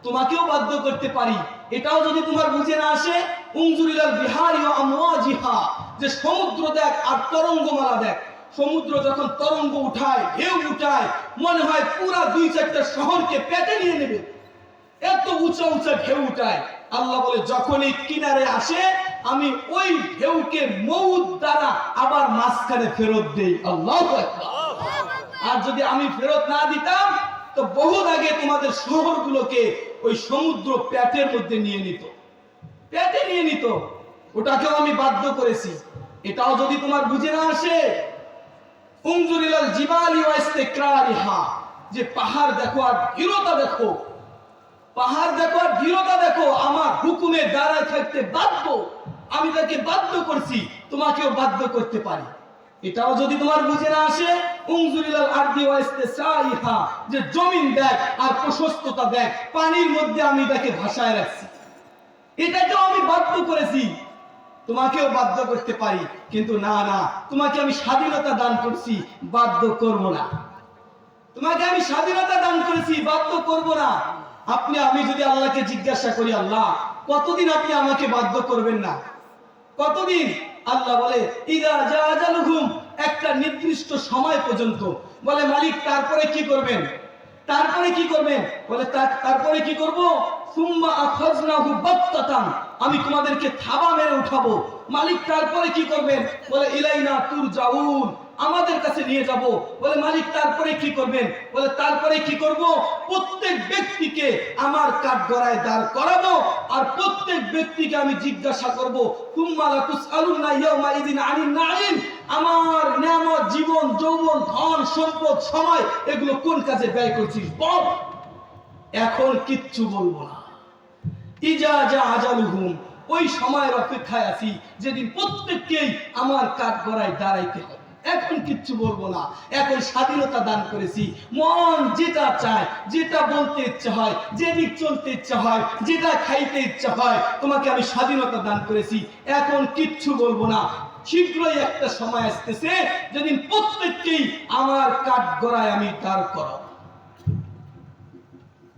তোমাকেও বাধ্য করতে পারি। এটাও যদি তোমার বুঝে না আসে, উনজুরিলাল বিহারি ওয়া আমওয়াজিহা, যে সমুদ্র দেখ আর তরঙ্গমালা দেখ। সমুদ্র যখন তরঙ্গ উঠায়, ঢেউ উঠায়, মনে হয় পুরা 2-4টা শহরকে পেটে নিয়ে নেবে, এত উঁচা উঁচা ঢেউ উঠায়। আল্লাহ বলে যখনই কিনারে আসে আমি ওই ঢেউকে মৌত দ্বারা আবার মাঝখানে ফেরত দেই। আল্লাহু আকবার। আর যদি আমি ফেরত না দিতাম তো বহুত আগে তোমাদের শহরগুলোকে ওই সমুদ্র পেটের মধ্যে নিয়ে নিত, পেটে নিয়ে নিত। ওটাকেও আমি বাধ্য করেছি। এটাও যদি তোমার বুঝে না আসে, উনজুরিলাল জিবালি ওয়া ইস্তিকরারিহা, যে পাহাড় দেখো আর দৃঢ়তা দেখো, পাহাড় দেখো আর দৃঢ়তা দেখো, আমার হুকুমে দাঁড়ায় থাকতে বাধ্য। আমি তাকে বাধ্য করছি, তোমাকেও বাধ্য করতে পারি। এটাও যদি তোমার বুঝে না আসে, উনজুরিলাল আরদি ওয়া ইস্তিসাইহা, যে জমিন দেখ আর প্রশস্ততা দেখ, পানির মধ্যে আমি তাকে ভাসায় রাখছি। এটাকেও আমি বাধ্য করেছি, তোমাকেও বাধ্য করতে পারি। কিন্তু না না, তোমাকে আমি স্বাধীনতা দান করছি, বাধ্য করব না। তোমাকে আমি স্বাধীনতা দান করেছি, বাধ্য করব না। আমি যদি আল্লাহকে জিজ্ঞাসা করি, আল্লাহ কতদিন আপনি আমাকে বাধ্য করবেন না, কতদিন? আল্লাহ বলে ইদা জাআজালুহুম, একটা নির্দিষ্ট সময় পর্যন্ত। বলে মালিক তারপরে কি করবেন? তারপরে কি করবেন? বলে তারপরে কি করব? সুম্মা আখাযনাহু বাত্তাতান, আমি তোমাদেরকে থাবা মেরে উঠাবো। মালিক তারপরে কি করবেন? বলে ইলাইনা তুরজাউন, আমাদের কাছে নিয়ে যাব। বলে মালিক তারপরে কি করবেন? বলে তারপরে কি করব? প্রত্যেক ব্যক্তিকে আমার কাঠগড়ায় দাঁড় করাবো আর প্রত্যেক ব্যক্তিকে আমি জিজ্ঞাসা করব, সুম্মা লা তুসআলুনা ইয়াওমা ইযিন আনিন নাঈম, আমার নিয়ামত, জীবন, যৌবন, ধন সম্পদ, সময়, এগুলো কোন কাজে ব্যয় করছিস বল। এখন কিচ্ছু বলবো না। ইজা জাআজালুহুম, ওই সময়ের অপেক্ষায় আছি যেদিন প্রত্যেককেই আমার কাঠগড়ায় দাঁড়াইতে হবে। এখন কিচ্ছু বলবো না। এখন স্বাধীনতা দান করেছি, মন যেটা চায়, যেটা বলতে ইচ্ছা হয়, যেদিক চলতে ইচ্ছা হয়, যেটা খাইতে ইচ্ছা হয়, তোমাকে আমি স্বাধীনতা দান করেছি। এখন কিচ্ছু বলবো না। শীঘ্রই একটা সময় আসতেছে যেদিন প্রত্যেককেই আমার কাঠগড়ায় আমি দাঁড় করাবো।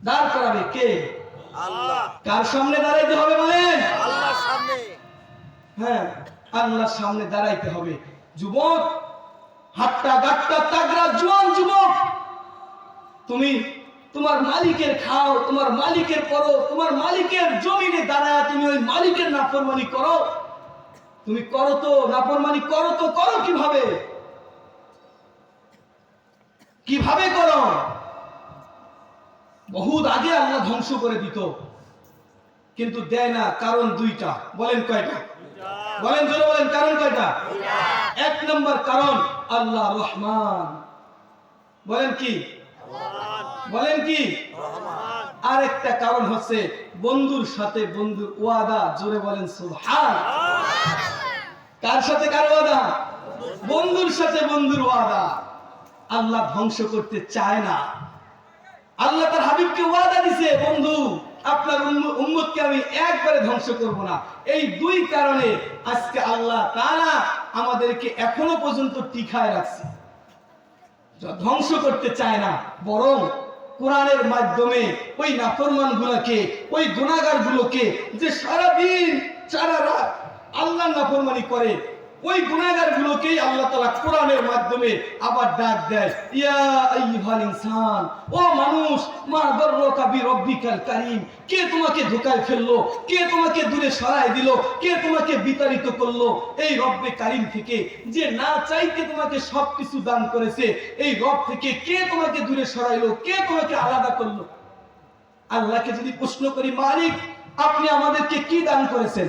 দাঁড় করাবে কে? আল্লাহ। কার সামনে দাঁড়াইতে হবে বলেন? আল্লাহর সামনে। হ্যাঁ, আল্লাহর সামনে দাঁড়াইতে হবে। যুবক, হাট্টা গাট্টা তাগড়া জোয়ান যুবক, তুমি তোমার মালিকের খাও, তোমার মালিকের পরো, তোমার মালিকের জমিনে দাঁড়ায় তুমি ওই মালিকের নাফরমানি করো। তুমি করো তো, নাফরমানি করো তো, করো কিভাবে? কিভাবে করো? বহুত আগে আল্লাহ ধ্বংস করে দিত, কিন্তু দেয় না। কারণ দুইটা। বলেন কয়টা? বলেন জোরে বলেন, কারণ কয়টা? এক নম্বর কারণ আল্লাহ রহমান। বলেন কি? বলেন কি? আরেকটা কারণ হচ্ছে বন্ধুর সাথে বন্ধুর ওয়াদা। জোরে বলেন সুবহান। কার সাথে কার ওয়াদা? বন্ধুর সাথে বন্ধুর ওয়াদা। আল্লাহ ধ্বংস করতে চায় না। আল্লাহ তার হাবিবকে ওয়াদা দিয়েছে, বন্ধু আপনার উম্মতকে আমি একবারে ধ্বংস করব না। এই দুই কারণে আজকে আল্লাহ তাআলা আমাদেরকে এখনো পর্যন্ত টিকায় রাখছে, ধ্বংস করতে চায় না। বরং কোরআনের মাধ্যমে ওই নাফরমানগুলোকে, ওই গুনাহগারগুলোকে, যে সারা দিন সারা রাত আল্লাহর নাফরমানি করে, ওই গুনাহগারগুলোকেই আল্লাহ তাআলা কোরআনের মাধ্যমে আবার ডাক দেয়, ইয়া আইয়ুহাল ইনসান, ও মানুষ, মা গররকা বিরব্বিকাল কারীম, কে তোমাকে ধোঁকায় ফেললো, কে তোমাকে দূরে সরায় দিল, কে তোমাকে বিতাড়িত করলো এই রব্বে কারীম থেকে, যে না চাইতে তোমাকে সবকিছু দান করেছে, এই রব থেকে কে তোমাকে দূরে সরাইলো, কে তোমাকে আলাদা করলো? আল্লাহকে যদি প্রশ্ন করি, মালিক আপনি আমাদেরকে কি দান করেছেন,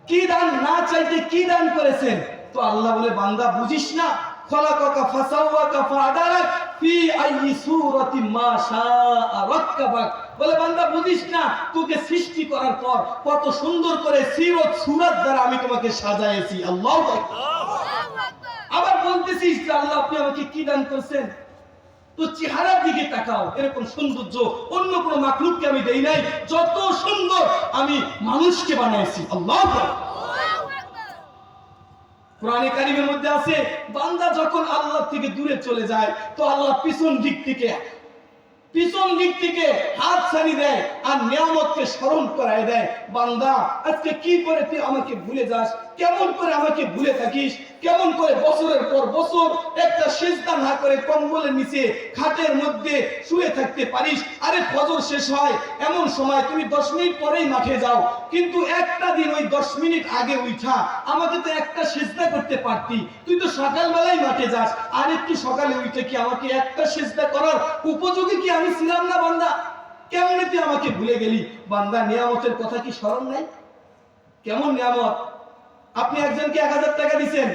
কি দান, না চাইতে কি দান করেছেন? তো আল্লাহ বলে, বান্দা বুঝিস না, খলাকাকা ফাসাওয়াকা ফাআদালাক ফি আইয়ি সূরাতিন মা শাআ রাক্কাবাক। বলে বান্দা বুঝিস না, তোকে সৃষ্টি করার পর কত সুন্দর করে সিরত সূরাত দ্বারা আমি তোমাকে সাজাইছি। আল্লাহু আকবার। আবার বলতেছিস যে আল্লাহ আপনি আমাকে কি দান করেছেন? তো চেহারার দিকে তাকাও, এরকম সৌন্দর্য অন্য কোন মাখলুককে আমি দেই নাই, যত সুন্দর আমি মানুষকে বানাইছি। আল্লাহু আকবার। কোরআনে কারীমের মধ্যে আছে, বান্দা যখন আল্লাহ থেকে দূরে চলে যায় তো আল্লাহ পিছন দিক থেকে পিছন দিক থেকে হাত ছাড়ি দেয় আর নিয়ামতকে স্মরণ করায় দেয়। বান্দা আজকে কি করে তুই আমাকে ভুলে যাস, কেমন করে আমাকে ভুলে থাকিস, কেমন করে বছরের পর বছর একটা সিজদা না করে কম্বলের নিচে খাটের মধ্যে শুয়ে থাকতে পারিস। আরে ফজর শেষ হয় এমন সময় তুমি 10 মিনিট পরেই মাঠে যাও, কিন্তু একটা দিন ওই 10 মিনিট আগে উঠা আমাকে তো একটা সিজদা করতে পারতি। তুই তো সকালবেলায় মাঠে যাস, আর একটু সকালে উঠে কি আমাকে একটা সিজদা করার উপযোগী কি আমি ছিলাম না? বান্দা কেমনে তুই আমাকে ভুলে গেলি? বান্দা নিয়ামতের কথা কি স্মরণ নাই? কেমন নিয়ামত! আপনি একজনকে 1000 টাকা দিচ্ছেন,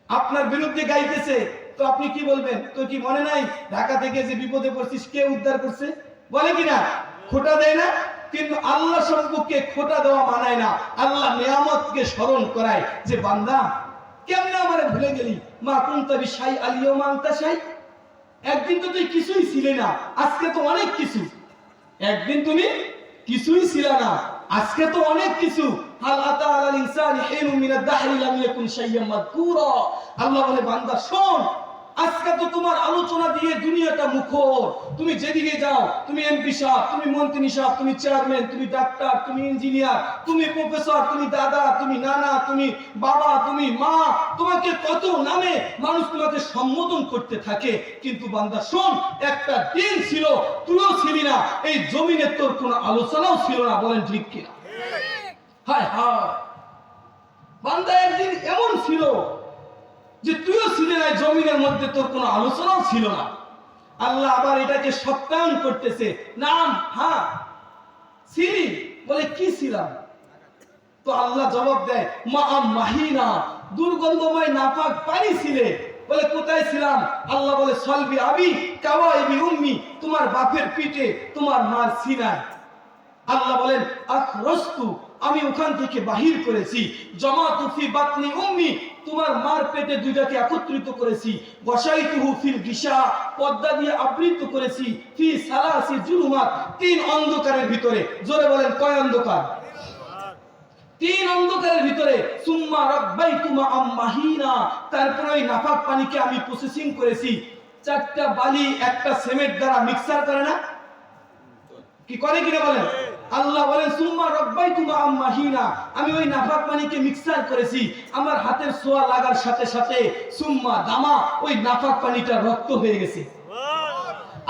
আপনার বিরুদ্ধে গাইতেছে, তো আপনি কি বলবেন? তো কি মনে নাই ঢাকা থেকে যে বিপদে পড়ছিস কে উদ্ধার করছে? বলে কিনা? খোটা দেয় না? কিন্তু আল্লাহ সম্পর্কে খোটা দেওয়া মানায় না। আল্লাহ নিয়ামতকে স্মরণ করায় যে বান্দা কেমনে আমারে ভুলে গেলি। মা কুনতা বিশাই আলিয়াউমা আনতা শাই। একদিন তো তুই কিছুই ছিলে না, আজকে তো অনেক কিছু। একদিন তুমি কিছুই ছিল না, আজকে তো অনেক কিছু। হাল আতা আলাল ইনসানি হিনুম মিনাদ দাহরি লাম ইয়াকুন শাইয়্যাম মাযকুরা। আল্লাহ বলে বান্দা শোন, আজকে তো তোমার আলোচনা দিয়ে দুনিয়াটা মুখর। তুমি যেদিকে যাও, তুমি এমপি সাহেব, তুমি মন্ত্রী সাহেব, তুমি চেয়ারম্যান, তুমি ডাক্তার, তুমি ইঞ্জিনিয়ার, তুমি প্রফেসর, তুমি দাদা, তুমি নানা, তুমি বাবা, তুমি মা, তোমাকে কত নামে মানুষ তোমাকে সম্বোধন করতে থাকে। কিন্তু বান্দা শোন, একটা দিন ছিল তুইও ছিলি না, এই জমিনে তোর কোনো আলোচনাও ছিল না। বলেন ঠিক কিনা? হায় হায়, বান্দা একদিন এমন ছিল যে তুইও ছিলি না, জমিনের মধ্যে তোর কোনো আলোচনাও ছিল না। আল্লাহ আবার এটাকে সত্যায়ন করতেছে। নাম হ্যাঁ ছিলি, বলে কি ছিলাম? তো আল্লাহ জবাব দেয় মা মাহিনা, দুর্গন্ধময় নাপাক পানি ছিলে। বলে কোথায় ছিলাম? আল্লাহ বলে সলবি আবি কাওয়াইবি উম্মি, তোমার বাপের পিঠে, তোমার মার সিনায়। আল্লাহ বলেন আখরাস্তু, আমি ওখান থেকে বাহির করেছি। জামাতু ফি বাতনি উম্মি, তোমার মার পেটে দুইটাকে একত্রিত করেছি। বসাইতুহু ফিল গিশা, পর্দা দিয়ে আবৃত করেছি। ফি সালাসি জুলুমাত, 3 অন্ধকারের ভিতরে। জোরে বলেন কয় অন্ধকার? 3 অন্ধকারের ভিতরে। সুম্মা রাব্বাইতুমা আম্মাহিনা, তারপরে ওই নাপাক পানিকে আমি প্রসেসিং করেছি। 4টা বালি একটা সিমেন্ট দ্বারা মিক্সার করে না? কি করে কিনা বলেন? আল্লাহ বলেন সুম্মা রাব্বাইতুমা আম্মাহিনা, আমি ওই নাপাক পানিকে মিক্সার করেছি। আমার হাতের ছোঁয়া লাগার সাথে সাথে সুম্মা দামা, ওই নাপাক পানিটা রক্ত হয়ে গেছে।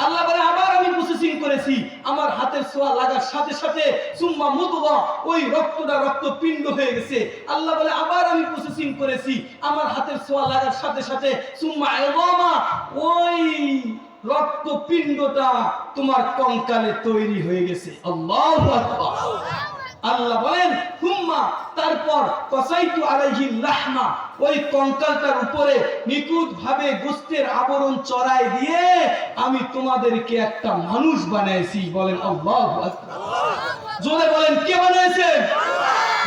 আল্লাহ বলে আবার আমি প্রসেসিং করেছি। আমার হাতের ছোঁয়া লাগার সাথে সাথে সুম্মা মুদগা, ওই রক্তটা রক্তপিণ্ড হয়ে গেছে। আল্লাহ বলে আবার আমি প্রসেসিং করেছি। আমার হাতের ছোঁয়া লাগার সাথে সাথে সুম্মা ইযামা, ওই রক্তপিণ্ডটা তোমার কঙ্কালে তৈরি হয়ে গেছে। আল্লাহু আকবার। আল্লাহ বলেন হুম্মা, তারপর কসাইতু আলাইহি লাহমা, ওই কঙ্কালটার উপরে নিখুঁত ভাবে গোশতের আবরণ চড়াই দিয়ে আমি তোমাদেরকে একটা মানুষ বানাইছি। বলেন আল্লাহু আকবার। জোরে বলেন কে বানাইছেন?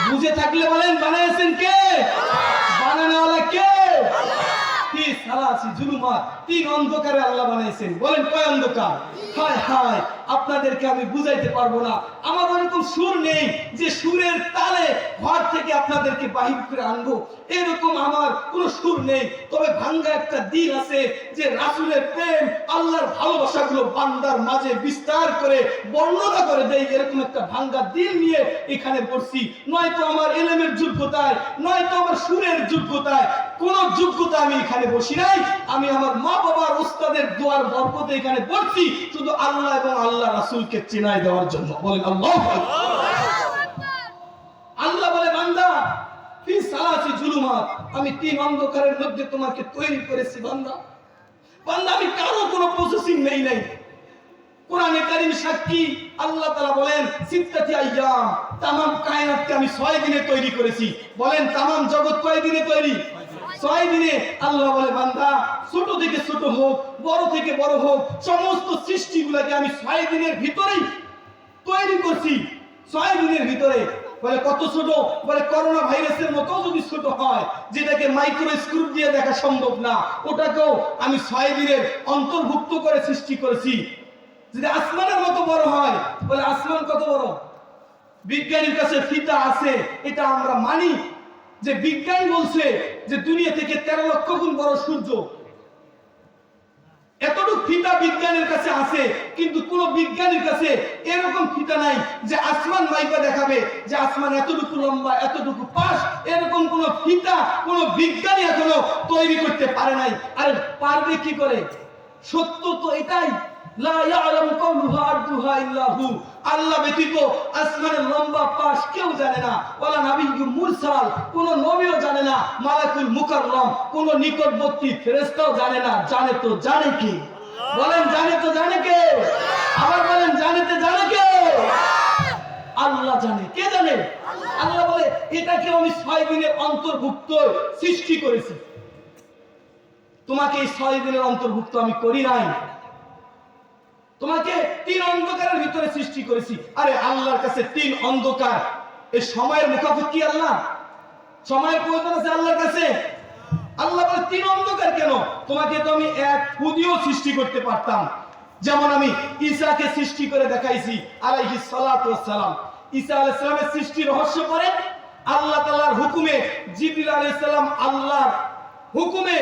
বুঝে থাকলে বলেন বানাইছেন কে? বানানোওয়ালা কে? কি সালাসি জুলুমাত, 3 অন্ধকারে আল্লাহ বানাইছেন। বলেন কয় অন্ধকার? হায় হায়, আপনাদেরকে আমি বুঝাইতে পারবো না। আমার ওরকম সুর নেই যে সুরের তালে ঘর থেকে আপনাদেরকে বাহির করে আনবো, এরকম আমার কোন সুর নেই। তবে ভাঙ্গা একটা দিল আছে যে রাসূলের প্রেম, আল্লাহর ভালোবাসাগুলো বান্দার মাঝে বিস্তার করে বর্ণনা করে দেয়। এরকম একটা ভাঙ্গা দিল নিয়ে এখানে পড়ছি। নয়তো আমার ইলমের যোগ্যতায়, নয়তো আমার সুরের যোগ্যতায়, কোন যোগ্যতা আমি এখানে বসি নাই। আমি আমার মা বাবার উস্তাদের দোয়ার বরকতে এখানে পড়ছি, শুধু আল্লাহ এবং আল্লাহ রাসূলকে চিনাই দেওয়ার জন্য। বলেন আল্লাহু আকবার। আল্লাহ বলে বান্দা ফি সালাসি জুলুমাত, আমি 3 অন্ধকারের মধ্যে তোমাকে তৈরি করেছি। বান্দা বান্দা আমি কারো কোনো প্রসেসিং নেই নাই। কোরআনে কারীম সাক্ষী, আল্লাহ তাআলা বলেন সিত্তাতি আইয়াম, तमाम কায়নাতকে আমি 6 দিনে তৈরি করেছি। বলেন तमाम জগৎ কয় দিনে তৈরি? 6 দিনে। আল্লাহ বলে বান্দা ছোট থেকে ছোট হোক, বড় থেকে বড় হোক, সমস্ত সৃষ্টিগুলোকে আমি 6 দিনের ভিতরেই তৈরি করছি। 6 দিনের ভিতরে। বলে কত ছোট? বলে করোনা ভাইরাসের মতো যদি ছোট হয়, যেটাকে মাইক্রোস্কোপ দিয়ে দেখা সম্ভব না, ওটাকেও আমি 6 দিনের অন্তর্ভুক্ত করে সৃষ্টি করেছি। যদি আসমানের মতো বড় হয়, বলে আসমান কত বড়? বিজ্ঞানীর কাছে ফিতা আছে, এটা আমরা মানি যে বিজ্ঞান বলছে যে দুনিয়া থেকে 13 লক্ষ গুণ বড় সূর্য। এতটুকু ফিতা বিজ্ঞানের কাছে আছে, কিন্তু কোন বিজ্ঞানীর কাছে এরকম ফিতা নাই যে আসমান মাইপা দেখাবে যে আসমান এতটুকু লম্বা এতটুকু পাশ। এরকম কোন ফিতা কোন বিজ্ঞানী এখনো তৈরি করতে পারে নাই। আর পারবে কি করে? সত্য তো এটাই, লা ইয়ালামু কাওলুহা আরদুহা ইল্লা হু। আল্লাহ ব্যতীত আসমানের লম্বা পাশ কেউ জানে না। ওয়ালা নাবিয়্যু মুরসাল, কোন নবীও জানে না। মালাকুল মুকাররম, কোন নিকটবর্তী ফেরেশতাও জানে না। জানে তো জানে কি? বলেন জানে তো জানে কে? আবার বলেন জানে তো জানে কে? আল্লাহ জানে। কে জানে? আল্লাহ বলে এটাকে আমি 6 দিনের অন্তর্ভুক্ত সৃষ্টি করেছি। তোমাকে এই 6 দিনের অন্তর্ভুক্ত আমি করি নাই। তোমাকে 3 অন্ধকারের ভিতরে সৃষ্টি করেছি। আরে আল্লাহর কাছে 3 অন্ধকার, এই সময়ের মুখাফিক কি আল্লাহ? সময়ের প্রয়োজন আছে আল্লাহর কাছে? আল্লাহ বলে 3 অন্ধকার কেন? তোমাকে তো আমি এক ফু দিয়েও সৃষ্টি করতে পারতাম। যেমন আমি ঈসাকে সৃষ্টি করে দেখাইছি আলাইহিস সালাতু ওয়াস সালাম। ঈসা আলাইহিস সালামের সৃষ্টি রহস্য পড়ে আল্লাহ তাআলার হুকুমে জিবরিল আলাইহিস সালাম আল্লাহর হুকুমে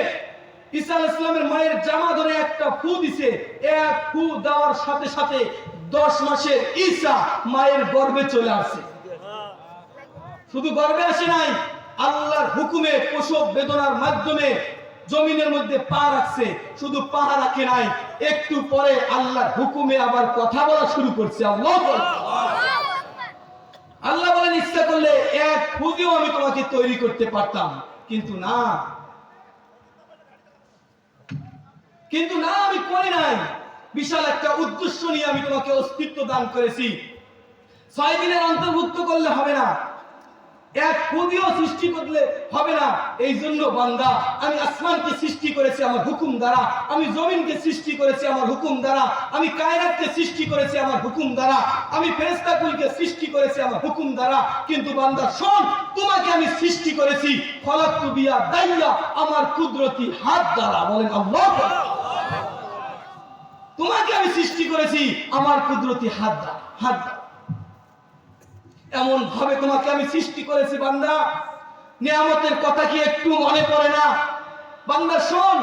ঈসা আলাইহিস সালামের মায়ের জামা ধরে একটা ফু দিছে। এক ফু দেওয়ার সাথে সাথে 10 মাসের ঈসা মায়ের গর্ভে চলে আসে। শুধু গর্ভে আসে নাই, আল্লাহর হুকুমে প্রসব বেদনার মাধ্যমে জমিনের মধ্যে পা রাখছে। শুধু পা রাখে নাই, একটু পরে আল্লাহর হুকুমে আবার কথা বলা শুরু করছে। আল্লাহ বলেন ইচ্ছা করলে এক ফু দিয়েও আমি তোমাকে তৈরি করতে পারতাম, কিন্তু না, আমি করি নাই। বিশাল একটা উদ্দেশ্য নিয়ে আমি তোমাকে অস্তিত্ব দান করেছি। 6 দিনের অন্তর্ভুক্ত করলে হবে না, এক ফু দিয়েও সৃষ্টি করলে হবে না। এই জন্য বান্দা, আমি আসমানকে সৃষ্টি করেছি আমার হুকুম দ্বারা, আমি জমিনকে সৃষ্টি করেছি আমার হুকুম দ্বারা, আমি কায়নাতকে সৃষ্টি করেছি আমার হুকুম দ্বারা, আমি ফেরেশতাকুলকে সৃষ্টি করেছি আমার হুকুম দ্বারা। কিন্তু বান্দা শোন, তোমাকে আমি সৃষ্টি করেছি খলাকতু বিয়াদাইয়া, আমার কুদরতি হাত দ্বারা। বলেন আল্লাহু আকবার। তোমাকে আমি সৃষ্টি করেছি আমার কুদরতি হাত দ্বারা। এমন ভাবে তোমাকে আমি সৃষ্টি করেছি বান্দা, নিয়ামতের কথা কি একটু মনে পড়ে না? বান্দা শোন,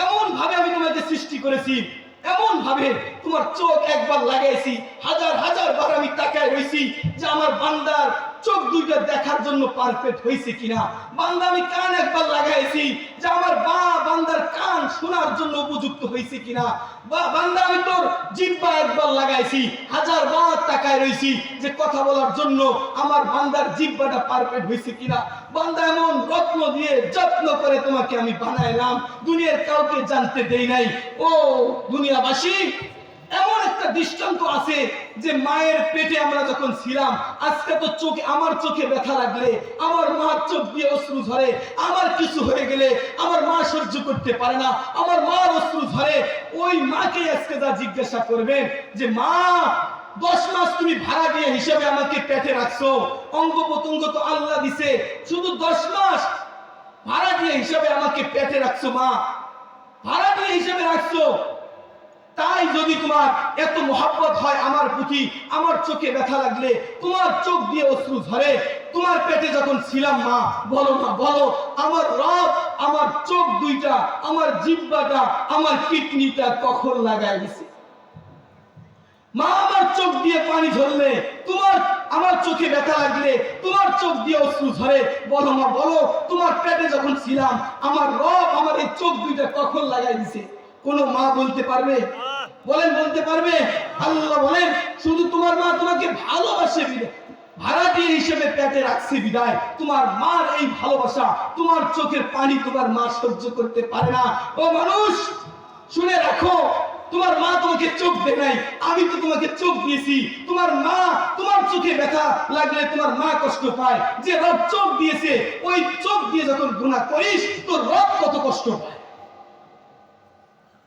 এমন ভাবে আমি তোমাকে সৃষ্টি করেছি, এমন ভাবে তোমার চোখ একবার লাগাইছি, হাজার হাজার বার আমি তাকায় রইছি যে আমার বান্দার চোখ দুইটা দেখার জন্য পারফেক্ট হয়েছে কিনা। বান্দা আমি কান একবার লাগাইছি যে আমার বান্দার কান শোনার জন্য উপযুক্ত হয়েছে কিনা। বান্দা আমি তোর জিহ্বা একবার লাগাইছি, হাজার বার তাকায় রইছি যে কথা বলার জন্য আমার বান্দার জিহ্বাটা পারফেক্ট হয়েছে কিনা। বান্দা এমন রত্ন দিয়ে যত্ন করে তোমাকে আমি বানাইলাম, দুনিয়ার কাউকে জানতে দেই নাই। ও দুনিয়াবাসী, এমন একটা দৃষ্টান্ত আছে যে মায়ের পেটে আমরা যখন ছিলাম, আজকে তো আমার চোখে ব্যথা লাগলে, আমার মার চোখ দিয়ে অশ্রু ঝরে, আমার কিছু হয়ে গেলে আমার মা সহ্য করতে পারে না, আমার মার অশ্রু ঝরে। ওই মাকে আজকে যা জিজ্ঞাসা করবেন যে মা, 10 মাস তুমি ভাড়া দিয়ে হিসেবে আমাকে পেটে রাখছো, অঙ্গ প্রত্যঙ্গ তো আল্লাহ দিছে, শুধু 10 মাস ভাড়া দিয়ে হিসেবে আমাকে পেটে রাখছো মা, ভাড়া দিয়ে হিসেবে রাখছো। তাই যদি তোমার এত মহব্বত হয় আমার প্রতি, আমার চোখে ব্যথা লাগলে তোমার চোখ দিয়ে অশ্রু ঝরে, তোমার পেটে যখন ছিলাম মা, বলো না, বলো আমার রব আমার চোখ দুইটা, আমার জিহ্বাটা, আমার কিডনিটা কখন লাগায় দিছে? মা আমার চোখ দিয়ে পানি ঝরলে, আমার চোখে ব্যথা লাগলে তোমার চোখ দিয়ে অশ্রু ঝরে, বলো মা, বলো তোমার পেটে যখন ছিলাম আমার রব আমার এই চোখ দুইটা কখন লাগাই দিছে? কোন মা বলতে পারবে? বলেন, বলতে পারবে? আল্লাহ বলেন শুধু তোমার মা তোমাকে ভালোবাসে বিদায়, ভাড়াটিয়া হিসেবে পেটে রাখছে বিদায়, তোমার মার এই ভালোবাসা, তোমার চোখের পানি তোমার মা সহ্য করতে পারে না। ও মানুষ, শুনে রাখো, তোমার মা তোমাকে চোখ দেয় নাই, আমি তো তোমাকে চোখ দিয়েছি। তোমার মা, তোমার চোখে ব্যথা লাগলে তোমার মা কষ্ট পায়, যে রব চোখ দিয়েছে, ওই চোখ দিয়ে যখন গুনাহ করিস তোর রব কত কষ্ট পায়।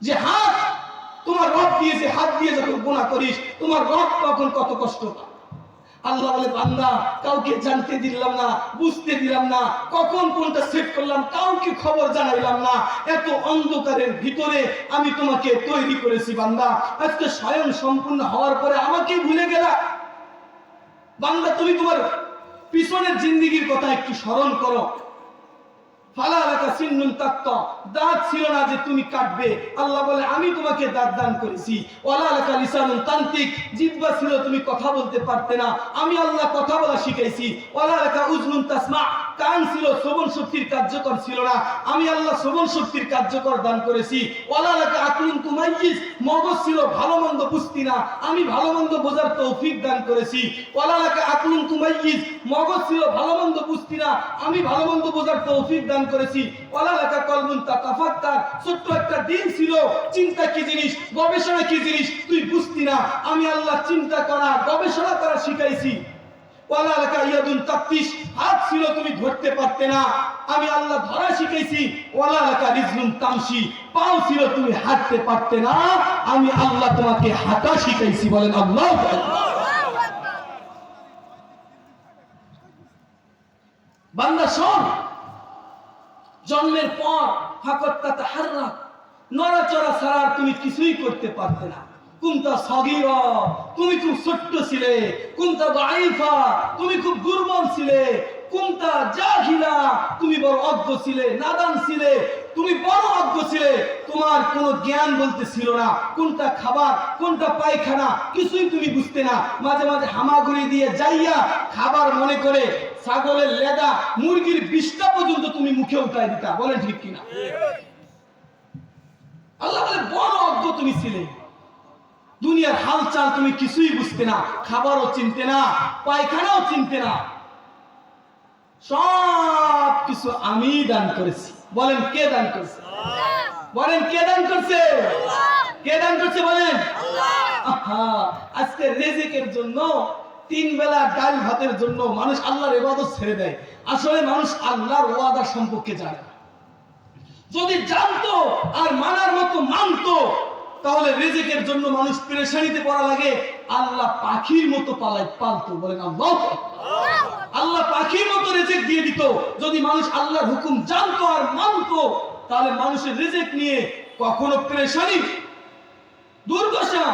যে হাত তোমার রব দিয়েছে, হাত দিয়ে যখন গুনাহ করিস তোমার রব তখন কত কষ্ট পায়। আল্লাহ বলে বান্দা, কাউকে জানতে দিলাম না, বুঝতে দিলাম না, কখন কোনটা সেট করলাম কাউকে খবর জানাইলাম না। এত অন্ধকারের ভিতরে আমি তোমাকে তৈরি করেছি বান্দা। আজকে স্বয়ং সম্পূর্ণ হওয়ার পরে আমাকে ভুলে গেলা। বান্দা, তুমি তোমার পিছনের জিন্দেগির কথা একটু স্মরণ করো। ফালা লাকা সিন্নুন তাক্তা, দাঁত ছিল না যে তুমি কাটবে, আল্লাহ বলে আমি তোমাকে দাঁত দান করেছি। ওয়ালা লাকা লিসানুন তানতিক, জিহ্বা ছিল তুমি কথা বলতে পারতে না, আমি আল্লাহ কথা বলা শিখাইছি। ওয়ালা লাকা উযনুন তাসমা, কান ছিল শ্রবণ শক্তির কার্যকর ছিল না, আমি আল্লাহ শ্রবণ শক্তির কার্যকর দান করেছি। ওয়ালা লাকা আকলুন তুমাইয়িজ, মগজ ছিল ভালো মন্দ বুঝতি না, আমি ভালো মন্দ বোঝার তৌফিক দান করেছি। ওয়ালা লাকা আকলুন তুমাইয়িজ, মগজ ছিল ভালো মন্দ বুঝতি না, আমি ভালো মন্দ বোঝার তৌফিক দান করেছি। ওয়ালা লাকা কলবুন তাতাফাক্কার, ছোট্ট একটা দিল ছিল, চিন্তা কি জিনিস, গবেষণা কি জিনিস তুই বুঝতি না, আমি আল্লাহ চিন্তা করা গবেষণা করা শিখাইছি। ওয়ালা লাকা ইয়াদুন তাফতিশ, হাত ছিল তুমি ধরতে পারতে না, আমি আল্লাহ ধরা শিখাইছি। ওয়ালা লাকা রিজলুন তামশি, পাও ছিল তুমি হাঁটতে পারতে না, আমি আল্লাহ তোমাকে হাঁটা শিখাইছি। বলেন আল্লাহু আকবার। বান্দা শোন, জন্মের পর ফাকাত তাতাহাররাক, নড়াচড়া ছাড়া তুমি কিছুই করতে পারতে না। কুনতা সগীরা, তুমি খুব ছোট্ট ছিলে। কুনতা দাঈফা, তুমি খুব দুর্বল ছিলে। কুনতা জাহিলা, তুমি বড় অজ্ঞ ছিলে, নাদান ছিলে, তুমি বড় অজ্ঞ ছিলে, তোমার কোনো জ্ঞান বলতে ছিল না। কোনটা খাবার কোনটা পায়খানা কিছুই তুমি বুঝতে না। মাঝে মাঝে হামাগুড়ি দিয়ে যাইয়া খাবার মনে করে ছাগলের লেদা মুরগির বিষটা পর্যন্ত তুমি মুখে উঠাই দিতা। বলেন ঠিক কিনা? আল্লাহ বলে বড় অজ্ঞ তুমি ছিলে, দুনিয়ার হালচাল তুমি কিছুই বুঝতে না, খাবারও চিনতে না, পায়খানাও চিনতে না, সব কিছু আমি দান করেছি। বলেন কে দান করছে? বলেন কে দান করছে? কে দান করছে? বলেন আজকে রিজিকের জন্য, তিন বেলা ডাল ভাতের জন্য মানুষ আল্লাহর ইবাদত ছেড়ে দেয়। আসলে মানুষ আল্লাহর ওয়াদা সম্পর্কে জানে না। যদি জানতো আর মানার মতো মানতো, তাহলে রিজিকের জন্য মানুষ পেরেশানিতে পড়া লাগে, আল্লাহ পাখির মতো পালতো। বলেন আল্লাহ। আল্লাহ পাখির মতো রিজিক দিয়ে দিত। যদি মানুষ আল্লাহর হুকুম জানতো আর মানতো, তাহলে মানুষের রিজিক নিয়ে কখনো পেরেশানি, দুর্দশা,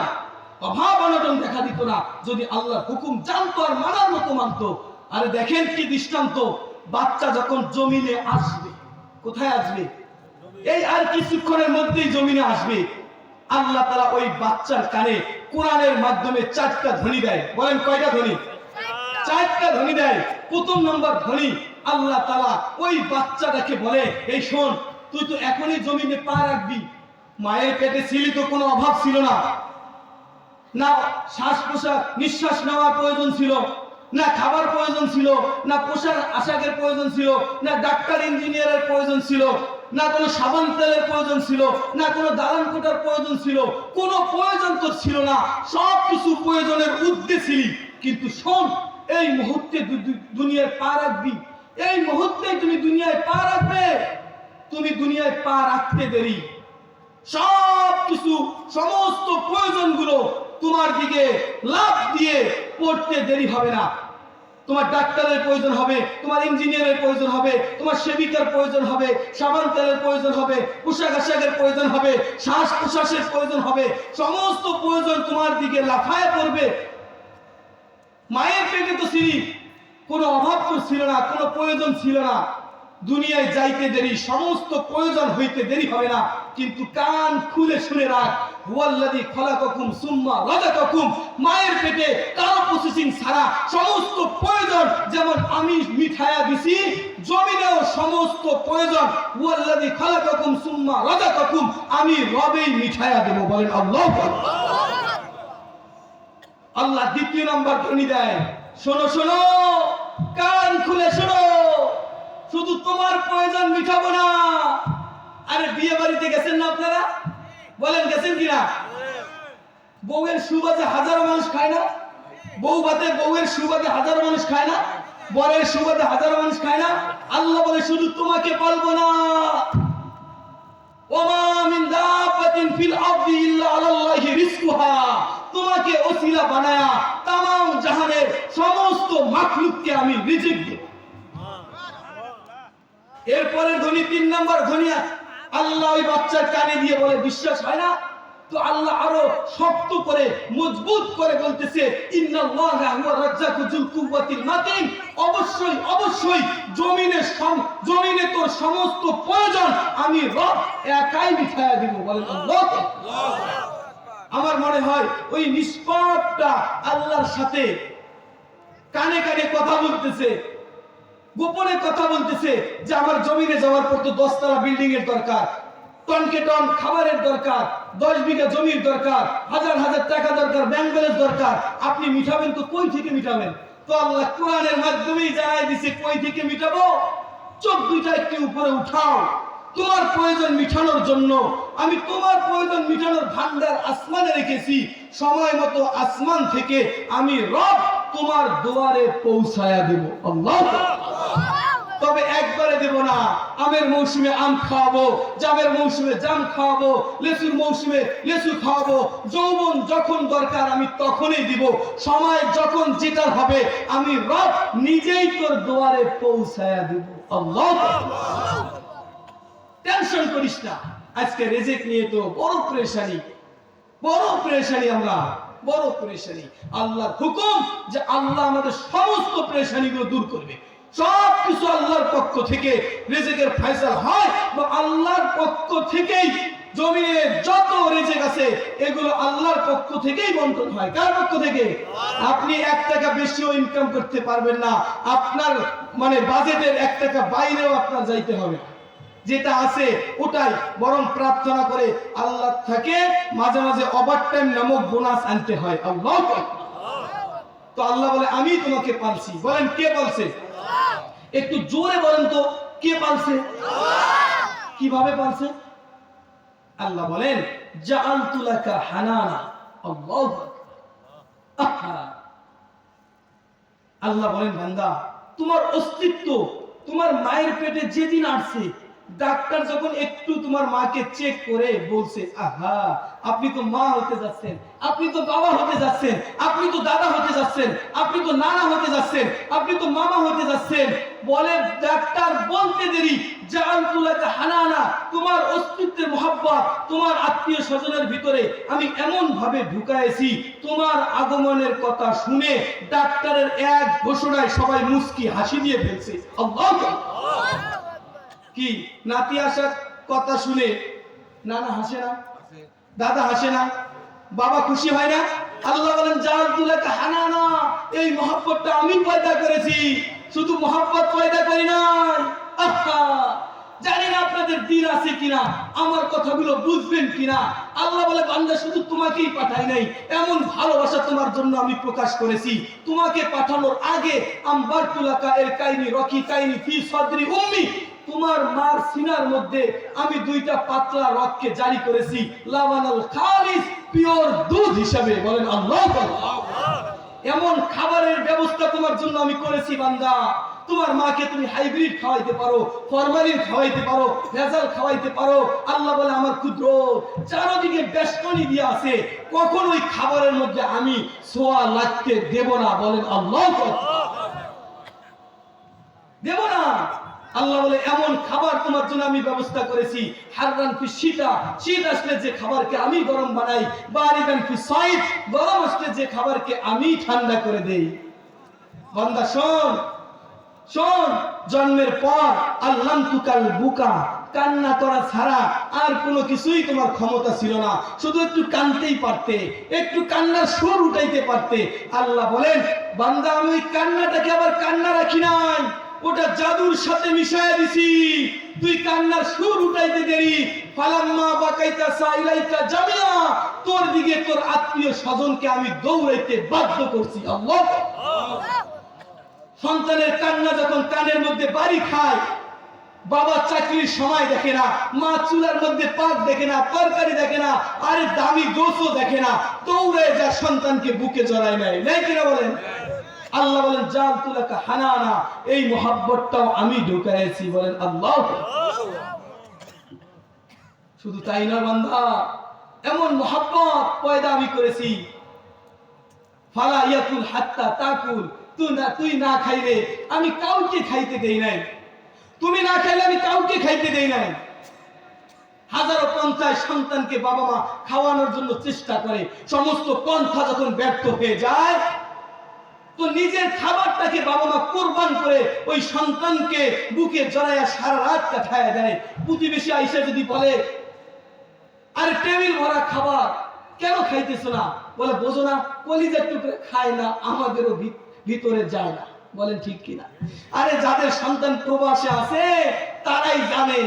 অভাব অনটন দেখা দিত না, যদি আল্লাহর হুকুম জানতো আর মানার মতো মানতো। আরে দেখেন কি দৃষ্টান্ত, বাচ্চা যখন জমিনে আসবে, কোথায় আসবে? এই আর কিছুক্ষণের মধ্যেই জমিনে আসবে। আল্লাহ তাআলা ওই বাচ্চার কানে কোরআনের মাধ্যমে 4টা ধ্বনি দেয়। বলেন কয়টা ধ্বনি? 4টা ধ্বনি দেয়। প্রথম নাম্বার ধ্বনি, আল্লাহ তাআলা ওই বাচ্চাটাকে বলে, এই শোন, তুই তো এখনই জমিনে পা রাখবি। মায়ের পেটে ছিলি তো কোনো অভাব ছিল না, না শ্বাস প্রশ্বাস নিঃশ্বাস নেওয়ার প্রয়োজন ছিল, না খাবার প্রয়োজন ছিল, না পোশাক আশাকের প্রয়োজন ছিল, না ডাক্তার ইঞ্জিনিয়ারের প্রয়োজন ছিল, না কোনো সাবান তেলের প্রয়োজন ছিল, না কোনো দালান কোটার প্রয়োজন ছিল, কোনো প্রয়োজন তো ছিল না। সব কিছু প্রয়োজনের ঊর্ধ্বে ছিলি। কিন্তু শোন, এই মুহূর্তে দুনিয়ায় পা রাখবি, এই মুহূর্তে তুমি দুনিয়ায় পা রাখবে, তুমি দুনিয়ায় পা রাখতে দেরি, সব কিছু সমস্ত প্রয়োজনগুলো তোমার দিকে লাফ দিয়ে পড়তে দেরি হবে না। তোমার ডাক্তারের প্রয়োজন হবে, তোমার ইঞ্জিনিয়ারের প্রয়োজন হবে, তোমার সেবিকার প্রয়োজন হবে, সাবান তেলের প্রয়োজন হবে, পোশাক আশাকের প্রয়োজন হবে, শ্বাস প্রশ্বাসের প্রয়োজন হবে, সমস্ত প্রয়োজন তোমার দিকে লাফায় পড়বে। মায়ের পেটে তো ছিলি, কোনো অভাব তো ছিল না, কোনো প্রয়োজন ছিল না। দুনিয়ায় যাইতে দেরি, সমস্ত প্রয়োজন হইতে দেরি হবে না। কিন্তু কান খুলে শুনে রাখ, হুয়াল্লাযী খলাকাকুম সুম্মা রাযাকাকুম, মায়ের পেটে কারো প্রসেসিং ছাড়া সমস্ত প্রয়োজন যেমন আমি মিঠায়া দিছি, জমিনেও সমস্ত প্রয়োজন হুয়াল্লাযী খলাকাকুম সুম্মা রাযাকাকুম, আমি রবেই মিঠায়া দেব। বলেন আল্লাহু আকবার। আল্লাহ দ্বিতীয় নাম্বার ধ্বনি দেয়, শোনো শোনো, কান খুলে শোনো, শুধু তোমার প্রয়োজন মিটাবো না। আরে বিয়ে বাড়িতে গেছেন না আপনারা? বলেন গেছেন কিনা? বউয়ের সুবাদে হাজারো মানুষ খায় না? বউ ভাতে বউয়ের সুবাদে হাজারো মানুষ খায় না? বরের সুবাদে হাজারো মানুষ খায় না? আল্লাহ বলে শুধু তোমাকে পালবো না। ওমা মিন দাব্বাতিন ফিল আরদি ইল্লা আলাল্লাহি রিজকুহা, তোমাকে ওসিলা বানায়া তামাম জাহানের সমস্ত মাখলুককে আমি রিজিক দেব। এরপরে ধ্বনি 3 নাম্বার ধ্বনি, আল্লাহ ওই বাচ্চার কানে দিয়ে বলে, বিশ্বাস হয় না তো আল্লাহ আরো শক্ত করে মজবুত করে বলতেছে, ইন্নাল্লাহা হুয়া রাজ্জাকু যুল কুওয়াতিল মাতিন, অবশ্য অবশ্যই অবশ্যই জমিনে তোর সমস্ত প্রয়োজন আমি রব একাই মিটাইয়া দিব। বলেন আল্লাহু আকবার। আমার মনে হয় ওই নিষ্পাপটা আল্লাহর সাথে কানে কানে কথা বলতেছে, গোপনে কথা বলতেছে যে আমার জমিনে যাওয়ার পর তো 10 তলা বিল্ডিং এর দরকার, টনকে টন খাবারের দরকার, 10 বিঘা জমির দরকার, হাজার হাজার টাকা দরকার, ব্যাংক ব্যালেন্স দরকার। আপনি মিটাবেন তো কই থেকে মিটাবেন? তো আল্লাহ কোরআনের মাধ্যমেই জানাই দিছে কই থেকে মিটাবো। চোখ দুইটা একটু উপরে উঠাও, তোমার প্রয়োজন মিটানোর জন্য আমি তোমার প্রয়োজন মিটানোর ভান্ডার আসমানে রেখেছি। সময় মতো আসমান থেকে আমি রব তোমার দুয়ারে পৌঁছায়া দেব। আল্লাহু আকবার। তবে একবারে দেব না। আমের মৌসুমে আম খাওয়াবো, জামের মৌসুমে জাম খাওয়াবো, লেচুর মৌসুমে লেচু খাওয়াবো। যৌবন যখন দরকার আমি তখনই দিব। সময় যখন যেটা হবে আমি রব নিজেই তোর দুয়ারে পৌঁছায়া দেব। আল্লাহু আকবার। টেনশন করিস না। আজকে রিজিক নিয়ে তো বড় পেরেশানি আমরা, বড় পেরেশানি। আল্লাহর হুকুম যে আল্লাহ আমাদের সমস্ত পেরেশানিগুলো দূর করবে। সবকিছু আল্লাহর পক্ষ থেকে রিজিকের ফয়সালা হয় বা আল্লাহর পক্ষ থেকেই জমিনে যত রিজিক আছে এগুলো আল্লাহর পক্ষ থেকেই বন্টন হয়। কার পক্ষ থেকে? আপনি 1 টাকা বেশিও ইনকাম করতে পারবেন না, আপনার মানে বাজেটের 1 টাকা বাইরেও আপনার যাইতে হবে। যেটা আছে ওটাই বরং প্রার্থনা করে আল্লাহ থেকে মাঝে মাঝে ওভারটাইম নামক বোনাস আনতে হয়। আল্লাহু আকবার। তো আল্লাহ বলে আমি তোমাকে পালছি। বলেন কে পালছে? একটু জোরে বলেন তো কে পালছে? কিভাবে পালছে? আল্লাহ বলেন জাআলতু লাকা হানানা। আল্লাহু আকবার। আল্লাহ বলেন বান্দা তোমার অস্তিত্ব তোমার মায়ের পেটে যেদিন আসছে, ডাক্তার যখন একটু তোমার মাকে চেক করে বলছে আহা আপনি তো মা হতে যাচ্ছেন, আপনি তো বাবা হতে যাচ্ছেন, আপনি তো দাদা হতে যাচ্ছেন, আপনি তো নানা হতে যাচ্ছেন, আপনি তো মামা হতে যাচ্ছেন, বলে ডাক্তার বলতে দেরি জাআলতু লাকা হানানা, তোমার অস্তিত্বের মহব্বত তোমার আত্মীয় স্বজনের ভিতরে আমি এমন ভাবে ঢুকাইছি তোমার আগমনের কথা শুনে ডাক্তারের এক ঘোষণায় সবাই মুস্কি হাসি দিয়ে ফেলছে। আল্লাহু আকবার। কি নাতি আসার কথা শুনে নানা হাসে না, দাদা হাসে না, বাবা খুশি হয় না? আল্লাহ বলেন জাআলতু লাকা হানানা, এই মহব্বতটা আমি পয়দা করেছি, শুধু মহব্বত পয়দা করি নাই। আহা জানি না আপনাদের দিল আছে কিনা, আমার কথাগুলো বুঝবেন কিনা। আল্লাহ বলে বান্দা শুধু তোমাকেই পাঠাই নাই, এমন ভালোবাসা তোমার জন্য আমি প্রকাশ করেছি। তোমাকে পাঠানোর আগে আমবারতু লাকা এর কাইনি রকি কাইনি ফি সাদরি উম্মি, তোমার মার সিনার মধ্যে আমি 2টা পাতলা রককে জারি করেছি লাবানাল খালিস, পিওর দুধ হিসাবে। বলেন আল্লাহু আকবার। এমন খাবারের ব্যবস্থা তোমার জন্য আমি করেছি বান্দা, তোমার মাকে তুমি হাইব্রিড খাওয়াইতে পারো, ফরমালিন খাওয়াইতে পারো, ভেজাল খাওয়াইতে পারো। আল্লাহ বলে আমার ক্ষুদ্র চারদিকে বেষ্টনী দিয়ে আছে, কখন ওই খাবারের মধ্যে আমি ছোঁয়া লাগতে দেব না। বলেন আল্লাহু আকবার। দেব না। আল্লাহ বলে এমন খাবার তোমার জন্য আমি ব্যবস্থা করেছি হাররান ফি শীতা, শীত আসলে যে খাবারকে আমি গরম বানাই, বারিদান ফি সাইদ, গরম আসলে যে খাবারকে আমি ঠান্ডা করে দেই। বান্দা শোন শোন, জন্মের পর আল্লামতুকাল বুকা, কান্না করা ছাড়া আর কোনো কিছুই তোমার ক্ষমতা ছিল না, শুধু একটু কানতেই পারতে, একটু কান্নার সুর উঠাইতে পারতে। আল্লাহ বলেন বান্দা আমি ওই কান্নাটাকে আবার কান্না রাখি নাই, ওটা জাদুর সাথে মিশায়া দিছি। তুই কান্নার সুর উঠাইতে দেরি, ফালাম্মা বাকাইতা সাইলাইকা জামিয়া, তোর দিকে তোর আত্মীয় স্বজনকে আমি দৌড়াইতে বাধ্য করছি। আল্লাহ। সন্তানের কান্না যখন কানের মধ্যে বাড়ি খায়, বাবা চাকরির সময় দেখে না, মা চুলার মধ্যে পাক দেখে না, তরকারি দেখে না, আরে দামি গোছও দেখে না, দৌড়ে যা সন্তানকে বুকে জড়ায় নেয়, নেয় কিনা বলেন? আল্লাহ বলেন জাআলতু লাকা হানানা, এই মহব্বতটাও আমি ঢুকাইছি। বলেন আল্লাহ। শুধু তাই না বান্দা, এমন মহব্বত পয়দা আমি করেছি ফালা ইয়াকুল হাত্তা তাকুল, তুই না খাইলে আমি কাউকে খাইতে দেই নাই, তুমি না খাইলে আমি কাউকে খাইতে দেই নাই। হাজারো পন্থায় সন্তানকে বাবা মা খাওয়ানোর জন্য চেষ্টা করে, সমস্ত পন্থা যখন ব্যর্থ হয়ে যায় তো নিজের খাবারটাকে বাবা মা কোরবান করে ওই সন্তানকে বুকে জড়াইয়া সারা রাত কাটায় দেয়। প্রতিবেশী আইসা যদি বলে, আরে টেবিল ভরা খাবার কেন খাইতেছ না? বলে, বোঝো না, কলিজার টুকরে খায় না, আমাদেরও ভিতরে যায় না। বলেন ঠিক কিনা? আরে যাদের সন্তান প্রবাসে আছে তারাই জানে,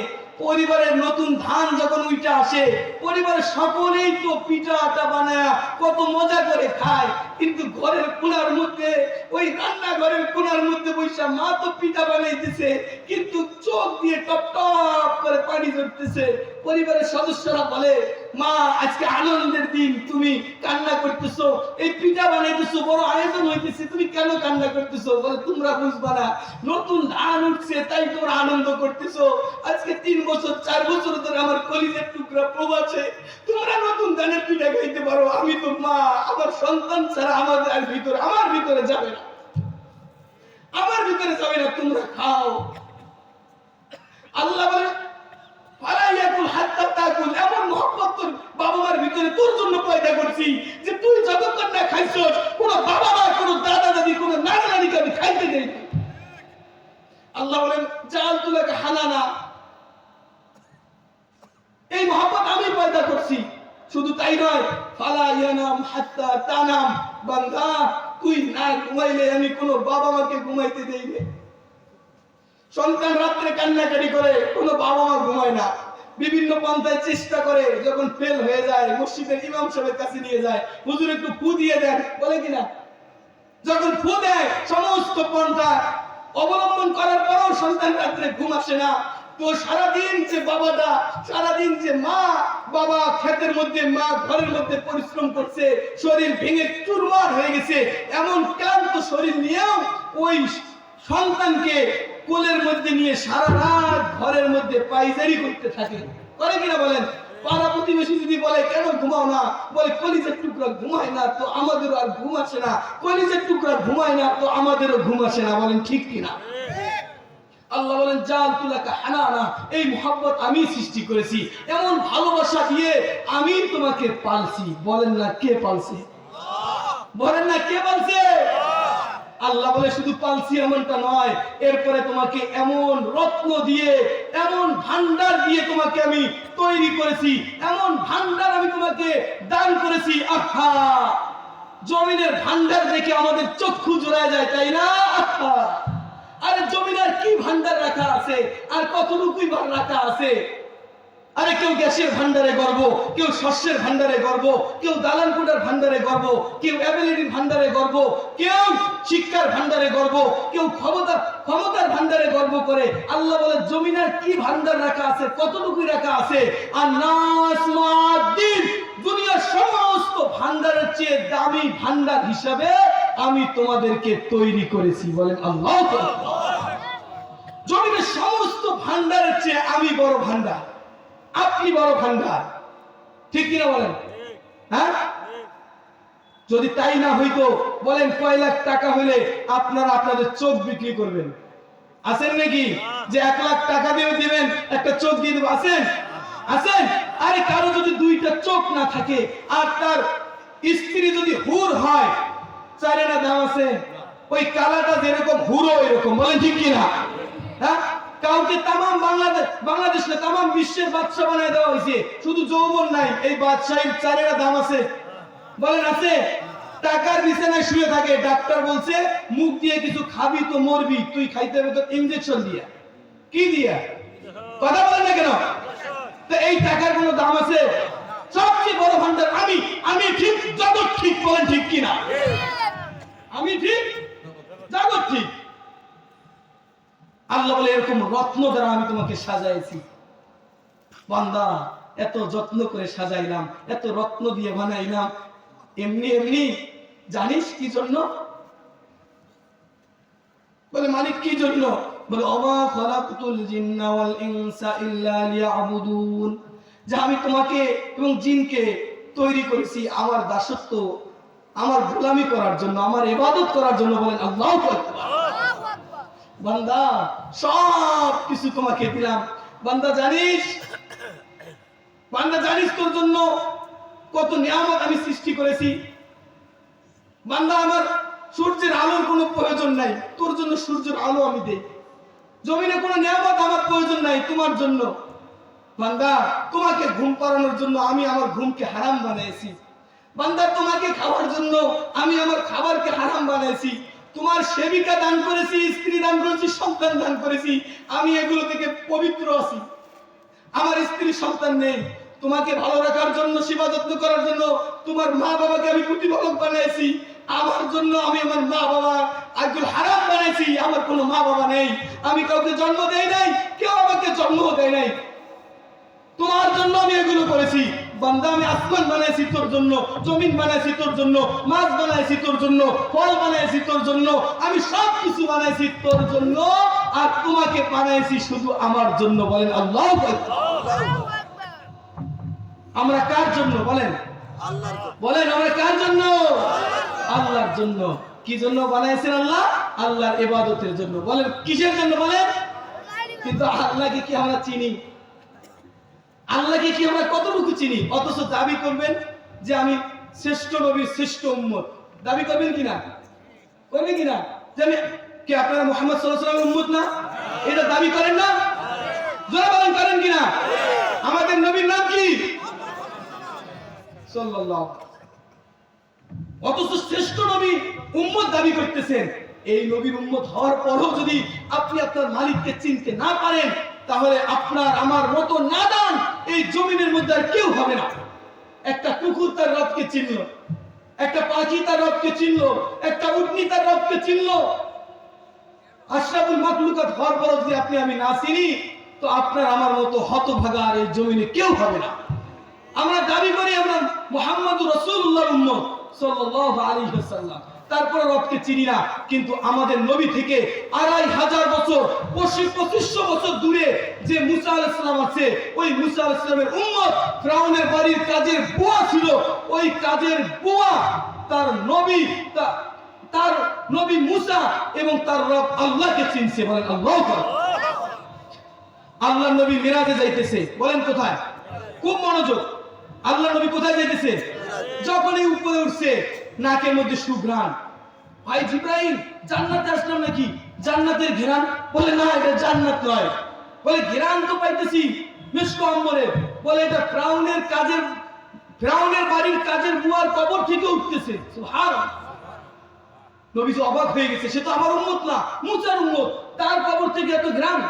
পরিবারের নতুন ধান যখন উইটা আসে পরিবারের সকলেই তো পিঠা আটা বানায় কত মজা করে খায়, কিন্তু ঘরের কোণার মধ্যে, ওই রান্নাঘরের কোণার মধ্যে বৈশা মা তো পিঠা বানাইতেছে, কিন্তু চোখ দিয়ে টপ টপ করে পানি ঝরতেছে। পরিবারের সদস্যরা বলে, মা আজকে আনন্দের দিন, তুমি কান্না করতেছো, এই পিঠা বানাইতেছো, বড় আয়োজন হইতেছে, তুমি কেন কান্না করতেছো? বলে, তোমরা বুঝবা না, নতুন ধান উঠছে তাই তোমরা আনন্দ করতেছো। আজকে 3 বছর 4 বছর ধরে আমার কলিজার টুকরা প্রবাসে, তোমরা নতুন ধানের পিঠা খাইতে পারো, আমি তো মা, আমার সন্তান ছাড়া আমার ভিতরে যাবে না, আমার ভিতরে যাবে না, তোমরা খাও। আল্লাহ বলে, ফালাইয়াকুল হাত্তা তাকুল, এমন মহব্বত তোর বাবা মার ভিতরে তোর জন্য পয়দা করছি যে তুই যতক্ষণ না খাইছস কোন বাবা মা, কোন দাদা দাদি, কোন নানা নানিকে আমি খাইতে দেই না। আল্লাহ বলেন, জাআলতু লাকা হানানা, এই মহব্বত আমি পয়দা করছি। শুধু তাই নয়, ফালা ইয়ানাম হাত্তা তানাম, বান্দা তুই না ঘুমাইলে আমি কোন বাবা মাকে ঘুমাইতে দেই না। সন্তান রাত্রে কান্নাকাটি করে, কোন বাবা মা ঘুমায় না, বিভিন্ন পন্থায় চেষ্টা করে, যখন ফেল হয়ে যায় মসজিদের ইমাম সাহেবের কাছে নিয়ে যায়, হুজুর একটু ফু দিয়ে দেন, বলে কিনা? যখন ফু দেয় সমস্ত পন্থা অবলম্বন করার পরও সন্তান রাত্রে ঘুম আসে না। তো সারাদিন যে বাবাটা, সারাদিন যে মা বাবা ক্ষেতের মধ্যে, মা ঘরের মধ্যে পরিশ্রম করছে, শরীর ভেঙে চুরমার হয়ে গেছে, এমন ক্লান্ত শরীর নিয়েও ওই সন্তানকে কোলের মধ্যে নিয়ে সারা রাত ঘরের মধ্যে পায়চারি করতে থাকে, করে কিনা বলেন? পাড়া প্রতিবেশী যদি বলে, কেন ঘুমাও না? বলে, কলিজার টুকরা ঘুমায় না তো আমাদেরও আর ঘুম আসে না, কলিজার টুকরা ঘুমায় না তো আমাদেরও ঘুম আসে না। বলেন ঠিক কিনা? আল্লাহ বলেন, জাআলতু লাকা হানানা, এই মুহাব্বত আমি সৃষ্টি করেছি, এমন ভালোবাসা দিয়ে আমি তোমাকে পালছি। বলেন না কে পালছে? বলেন না কে পালছে? আল্লাহ বলে, শুধু পালছি এমনটা নয়, এরপরে তোমাকে এমন রত্ন দিয়ে, এমন ভান্ডার দিয়ে তোমাকে আমি তৈরি করেছি, এমন ভান্ডার আমি তোমাকে দান করেছি। আহা, জমিনের ভান্ডার দেখে আমাদের চক্ষু জোড়ায় যায়, তাই না? আহা, আরে জমিনের কি ভান্ডার রাখা আছে, আর কতটুকুই রাখা আছে। আরে কেউ গ্যাসের ভান্ডারে গর্ব, কেউ শস্যের ভান্ডারে গর্ব, কেউ দালান কোঠার ভান্ডারে গর্ব, কেউ অ্যাবিলিটির ভান্ডারে গর্ব, কেউ শিক্ষার ভান্ডারে গর্ব, কেউ ক্ষমতার ভান্ডারে গর্ব করে। আল্লাহ বলে, জমিনের কি ভান্ডার রাখা আছে, কতটুকুই রাখা আছে। আর নাস মাদ্দিন, দুনিয়ার সমস্ত ভান্ডারের চেয়ে দামি ভান্ডার হিসাবে আমি তোমাদেরকে তৈরি করেছি। বলেন আল্লাহু আকবার। জমিনের সমস্ত ভান্ডারের চেয়ে আমি বড় ভান্ডার, আপনি বড় ভান্ডার, ঠিক কিনা বলেন? হ্যাঁ, যদি তাই না হইতো, বলেন কয় লাখ টাকা হইলে আপনারা আপনাদের চোখ বিক্রি করবেন? আছেন নাকি যে 1 লাখ টাকা দিয়ে দিবেন, একটা চোখ দিয়ে দেবো? আছেন? আছেন? আরে কারো যদি 2টা চোখ না থাকে আর তার স্ত্রী যদি হুর হয়, 4 আনা দাম আছে, ওই কালাটা যেরকম হুরো এরকম। বলেন ঠিক কিনা? হ্যাঁ, কাউকে তামাম বাংলাদেশ না তামাম বিশ্বের বাদশা বানায় দেওয়া হয়েছে, শুধু যৌবন নাই, এই বাদশাহীর 4 আনা দাম আছে। বলেন আছে? টাকার বিছানায় শুয়ে থাকে, ডাক্তার বলছে মুখ দিয়ে কিছু খাবি তো মরবি, তুই খাইতে হবে তো ইনজেকশন দিয়া। কি দিয়া? কথা বলেন না কেন? তো এই টাকার কোনো দাম আছে? সবচেয়ে বড় ভান্ডার আমি, আমি ঠিক, জগৎ ঠিক। বলেন ঠিক কিনা? আমি ঠিক, জগৎ ঠিক। আল্লাহ বলে, এরকম রত্ন দ্বারা আমি তোমাকে সাজাইছি। বান্দা, এত যত্ন করে সাজাইলাম, এত রত্ন দিয়ে বানাইলাম, এমনি এমনি জানিস কি জন্য? বলে, মালিক কি জন্য? বলে, ওমা খালাকতুল জিন্না ওয়াল ইনসা ইল্লা লিয়াবুদুন, যে আমি তোমাকে এবং জিনকে তৈরি করেছি আমার দাসত্ব, আমার গোলামি করার জন্য, আমার ইবাদত করার জন্য। বলেন আল্লাহু আকবার। বান্দা, সব কিছু তোমাকে দিলাম। বান্দা জানিস, বান্দা জানিস তোর জন্য কত নিয়ামত আমি সৃষ্টি করেছি? বান্দা, আমার সূর্যের আলোর কোনো প্রয়োজন নাই, তোর জন্য সূর্যের আলো আমি দেই। জমিনে কোনো নিয়ামত আমার প্রয়োজন নাই, তোমার জন্য। বান্দা, তোমাকে ঘুম পাড়ানোর জন্য আমি আমার ঘুমকে হারাম বানিয়েছি। বান্দা, তোমাকে খাওয়ার জন্য আমি আমার খাবারকে হারাম বানিয়েছি। তোমার সেবিকা দান করেছি, স্ত্রী দান করেছি, সন্তান দান করেছি, আমি এগুলো থেকে পবিত্র আছি। আমার স্ত্রী সন্তান নেই, তোমাকে ভালো রাখার জন্য, সেবা যত্ন করার জন্য তোমার মা বাবাকে আমি প্রতিপালক বানিয়েছি। আমার জন্য আমি আমার মা বাবা একজন হারাম বানিয়েছি। আমার কোনো মা বাবা নেই, আমি কাউকে জন্ম দেই নাই, কেউ আমাকে জন্ম দেয় নাই। তোমার জন্য আমি এগুলো করেছি। বান্দা, আমি আসমান বানাইছি তোর জন্য, জমিন বানাইছি তোর জন্য, মাছ বানাইছি তোর জন্য, ফল বানাইছি তোর জন্য, আমি সব কিছু বানাইছি তোর জন্য। আর তোমাকে বানাইছি শুধু আমার জন্য। বলেন আল্লাহু আকবার। আমরা কার জন্য বলেন? আল্লাহর জন্য। বলেন আমরা কার জন্য? আল্লাহর জন্য। কি জন্য বানাইছেন আল্লাহ? আল্লাহর ইবাদতের জন্য। বলেন কিসের জন্য বলেন? কিন্তু আল্লাহকে কি আমরা চিনি? আল্লাহকে কি আমরা কতটুকু চিনি? অথচ দাবি করবেন যে আমি শ্রেষ্ঠ নবীর শ্রেষ্ঠ উম্মত। দাবি করবেন কিনা? করবেন কিনা? যে আমি কি আপনারা মুহাম্মদ সাল্লাল্লাহু আলাইহি ওয়াসাল্লামের উম্মত না? এটা দাবি করেন না? জোরে বলেন করেন কিনা? আমাদের নবীর নাম কি? সাল্লাল্লাহু। অথচ শ্রেষ্ঠ নবী উম্মত দাবি করতেছেন। এই নবীর উম্মত হওয়ার পরও যদি আপনি আপনার মালিককে চিনতে না পারেন, তাহলে আপনার আমার মতো নাদান এই জমিনের মধ্যে আর কেউ হবে না। একটা কুকুর তার রবকে চিনল, একটা পাখি তার রবকে চিনল, একটা উটনি তার রবকে চিনল। আশরাফুল মাখলুকাত হওয়ার পরও যদি আপনি আমি না চিনি, তো আপনার আমার মতো হতভাগা আর এই জমিনে কেউ হবে না। আমরা দাবি করি আমরা মুহাম্মদুর রাসূলুল্লাহর উম্মত সাল্লাল্লাহু আলাইহি ওয়াসাল্লাম, তারপরে রবকে চিনি না। কিন্তু আমাদের নবী থেকে 2500 বছর 2500 বছর দূরে যে মুসা আলাইহিস সালাম আছে, ওই মুসা আলাইহিস সালামের উম্মত ফিরআউনের বাড়ির কাজের বুয়া ছিল। ওই কাজের বুয়া তার নবী মুসা এবং তার রব আল্লাহকে চিনছে। বলেন আল্লাহু আকবার। আল্লাহর নবী মিরাজে যাইতেছে। বলেন কোথায়? খুব মনোযোগ। আল্লাহ নবী কোথায় যাইতেছে? যখনই উপরে উঠছে নাকের মধ্যে সুঘ্রাণ। ভাই জিবরাইল, জান্নাতে আসলাম নাকি? জান্নাতের ঘ্রাণ? বলে না, এটা জান্নাত নয়। বলে ঘ্রাণ তো পাইতেছি মিশক আম্বরে। বলে এটা ফিরআউনের বাড়ির কাজের বুয়ার কবর থেকে উঠতেছে। সুবহানাল্লাহ। নবী অবাক হয়ে গেছে, সে তো আমার উম্মত না, মুসার উম্মত, তার কবর থেকে এত ঘ্রাণ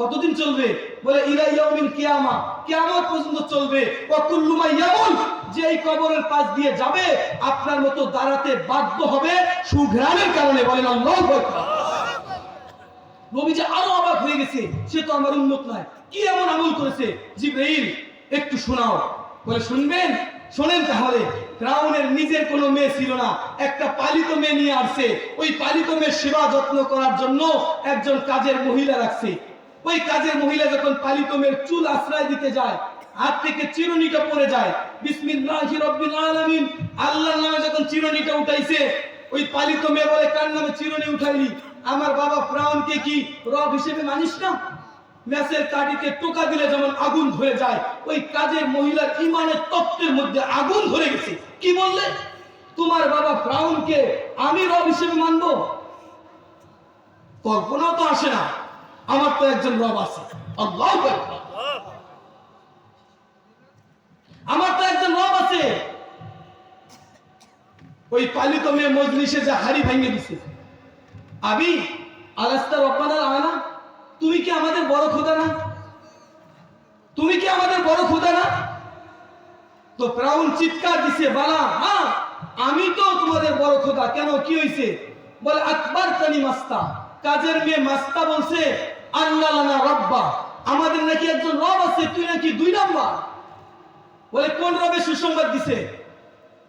কতদিন চলবে? বলে ইলা ইয়াউমিল কিয়ামা, কিয়ামত পর্যন্ত চলবে। ওয়া কুল্লু মা ইয়ামুল, যে এই কবরের পাশ দিয়ে যাবে আপনার মতো দাঁড়াতে বাধ্য হবে সুঘ্রাণের কারণে। বলেন আল্লাহু আকবার। নবী যে আরো অবাক হয়ে গেছে, সে তো আমার উম্মত নয়, কি এমন আমল করেছে? জিবরাইল একটু শোনাও। বলে শুনবেন? শোনেন তাহলে। ফিরআউনের নিজের কোনো মেয়ে ছিল না, একটা পালিত মেয়ে নিয়ে আসছে। ওই পালিত মেয়ের সেবা যত্ন করার জন্য একজন কাজের মহিলা রাখছে। ওই কাজের মহিলা যখন পালিত মেয়ের চুল আশ্রয় দিতে যায়, হাত থেকে চিরুনিটা পড়ে যায়। বিসমিল্লাহি রাব্বিল আলামিন, আল্লাহর নামে যখন চিরুনিটা উঠাইছে, ওই পালিত মেয়ে বলে কার নামে চিরুনি উঠাইলি? আমার বাবা ফিরআউনকে কি রব হিসেবে মানিস না? মেসের কাঠিতে টোকা দিলে যেমন আগুন ধরে যায়, ওই কাজের মহিলার ঈমানের তত্ত্বের মধ্যে আগুন ধরে গেছে। কি বললে? তোমার বাবা ফিরআউনকে আমি রব হিসেবে মানব? কল্পনা তো আসে না। আমার তো একজন রব আছে, আল্লাহু আকবার। আমার তো একজন রব আছে। ওই পালিত মেয়ে মজলিসে যা হাড়ি ভেঙে দিছে। আবি আলাস্তা রব্বানা আলা, তুমি কি আমাদের বড় খোদা না? তুমি কি আমাদের বড় খোদা না? তো ফিরআউন চিৎকার দিছে, বালা, হ্যাঁ আমি তো তোমাদের বড় খোদা। কেন, কি হইছে? বলে আকবার তানি মাস্তা, কাজের মেয়ে মাস্তা বলছে আন্না লানা রব্বা, আমাদের নাকি একজন রব আছে, তুই নাকি 2 নাম্বার। বলে কোন রবে সুসংবাদ দিছে?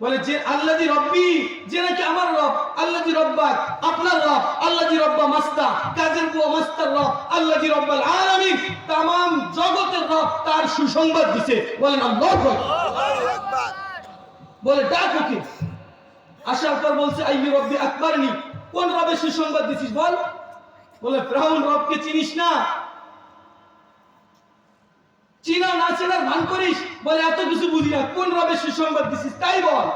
বলে যে আল্লাযী রব্বি, যে নাকি আমার রব। আল্লাযী রব্বাক, আপনার রব। আল্লাযী রব্বা মাস্তা, কাজের বুয়া মাস্তার রব। আল্লাযী রব্বাল আলামিন, तमाम জগতের রব, তার সুসংবাদ দিছে। বলেন আল্লাহু আকবার। বলে ডাকো কি? আসার পর বলছে আইয়ু রব্বি আকবারনি, কোন রবে সুসংবাদ দিছিস বল। বলে ফিরআউন রবকে চিনিস না? চিনা না চেনার ভান করিস? বলে এত কিছু বুঝি না, কোন রবে সুসংবাদ দিছিস তাই বল।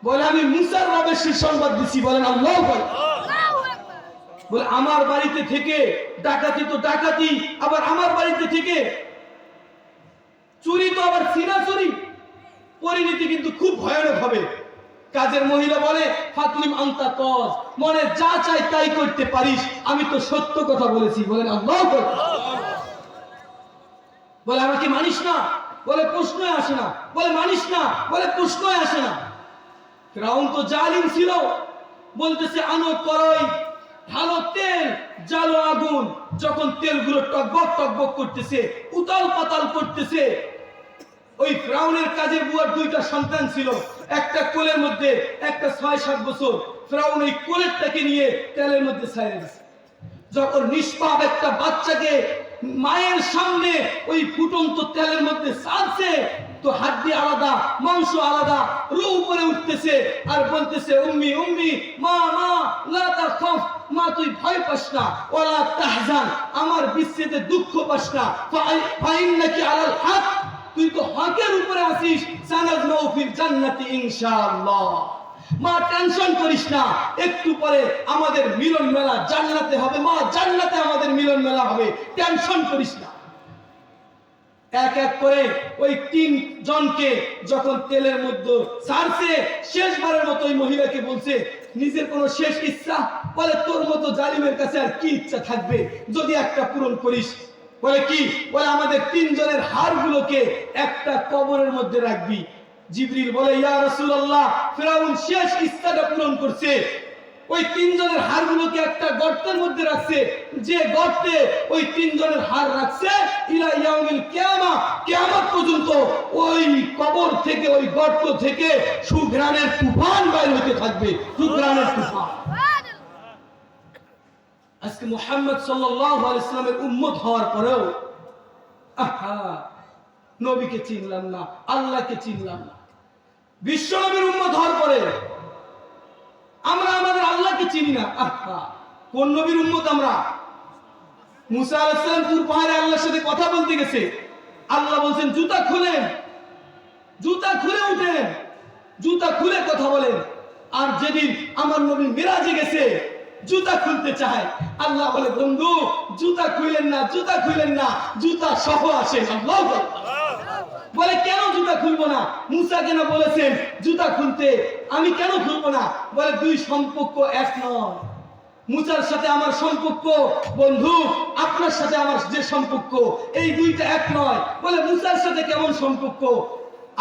বলে আমি মুসার রবের সুসংবাদ দিছি, বলেন আল্লাহু আকবার। বলে আমার বাড়িতে থেকে ডাকাতি তো ডাকাতি, আবার আমার বাড়িতে থেকে চুরি তো আবার সিনা চুরি। পরিণতি কিন্তু খুব ভয়ানক হবে। কাজের মহিলা বলে ফাতলিম আনতা কজ, মনে যা চাই তাই করতে পারিস, আমি তো সত্য কথা বলেছি, বলেন আল্লাহু আকবার। বলে আমাকে মানিস না, বলে প্রশ্নই আসে না, বলে মানিস না, বলে প্রশ্নই আসে না। ফিরাউন তো জালিম ছিল, বলতেছে আনো করই, ঢালো তেল, জ্বালো আগুন। যখন তেলগুলো টকবক টকবক করতেছে, উতাল পাতাল করতেছে, ওই ফিরাউনের কাজের বুয়ার দুইটা সন্তান ছিল, একটা কোলের মধ্যে, একটা 6-7 বছর। ফিরাউন ওই কোলেরটাকে নিয়ে তেলের মধ্যে ছাইড়ে দিয়েছে। যখন নিষ্পাপ একটা বাচ্চাকে মায়ের সামনে ওই ফুটন্ত তেলের মধ্যে ছাড়ছে, তো হাড্ডি আলাদা, মাংস আলাদা, রূহ উপরে উঠতেছে আর বলতেছে উম্মি উম্মি, মা মা লা তাখাফ, মা তুই ভয় পাস না, ওয়ালা তাহজান, আমার বিচ্ছেদে দুঃখ পাস না, ফাইন্নাকি আলাল হক, তুই তো হকের উপরে আছিস, সানাজনাউ ফিল জান্নাতি ইনশাআল্লাহ। মা টেনশন করিস না, একটু পরে আমাদের মিলন মেলা জান্নাতে হবে, মা জান্নাতে আমাদের মিলন মেলা হবে, টেনশন করিস না। এক এক করে ওই 3 জনকে যখন তেলের মধ্যে ছাড়ছে, শেষবারের মতো ওই মহিলাকে বলছে নিজের কোনো শেষ ইচ্ছা, বলে তোর মতো জালিমের কাছে আর কি ইচ্ছা থাকবে যদি একটা পূরণ করিস। বলে কি? বলে আমাদের 3 জনের হাড়গুলোকে একটা কবরের মধ্যে রাখবি। জিবরিল বলে ইয়া রাসূলুল্লাহ, ফিরাউন শেষ ইচ্ছাটা পূরণ করছে, ওই 3 জনের হাড়গুলোকে একটা গর্তের মধ্যে রাখছে, যে গর্তে ওই 3 জনের হাড় রাখছে ইলা ইয়াউমিল কিয়ামা, কিয়ামত পর্যন্ত ওই কবর থেকে, ওই গর্ত থেকে সুঘ্রাণের তুফান বাইর হতে থাকবে, সুঘ্রাণের তুফান। আজকে মুহাম্মদ সাল্লাল্লাহু আলাইহি ওয়াসাল্লামের উম্মত হওয়ার পরেও নবীকে চিনলাম না, আল্লাহকে চিনলাম না। বিশ্ব নবীর উম্মত হওয়ার পরে আমরা আমাদের আল্লাহকে চিনি না। কোন নবীর উম্মত আমরা? মুসা আলাইহিস সালাম তুর পাহাড়ে আল্লাহর সাথে কথা বলতে গেছে, আল্লাহ বলছেন জুতা খুলেন, জুতা খুলে উঠেন, জুতা খুলে কথা বলেন। আর যেদিন আমার নবী মিরাজে গেছে, জুতা খুলতে চায়, আল্লাহ বলে বন্ধু জুতা খুলেন না, জুতা খুলেন না, জুতা সহ আসেন। আল্লাহু আকবার। বলে কেন জুতা খুলবো না? মুসা কেন বলেছেন জুতা খুলতে, আমি কেন খুলবো না? বলে 2 সম্পর্ক এক নয়। মুসার সাথে আমার সম্পর্ক বন্ধু, আপনার সাথে আমার যে সম্পর্ক, এই দুইটা এক নয়। বলে মুসার সাথে কেমন সম্পর্ক?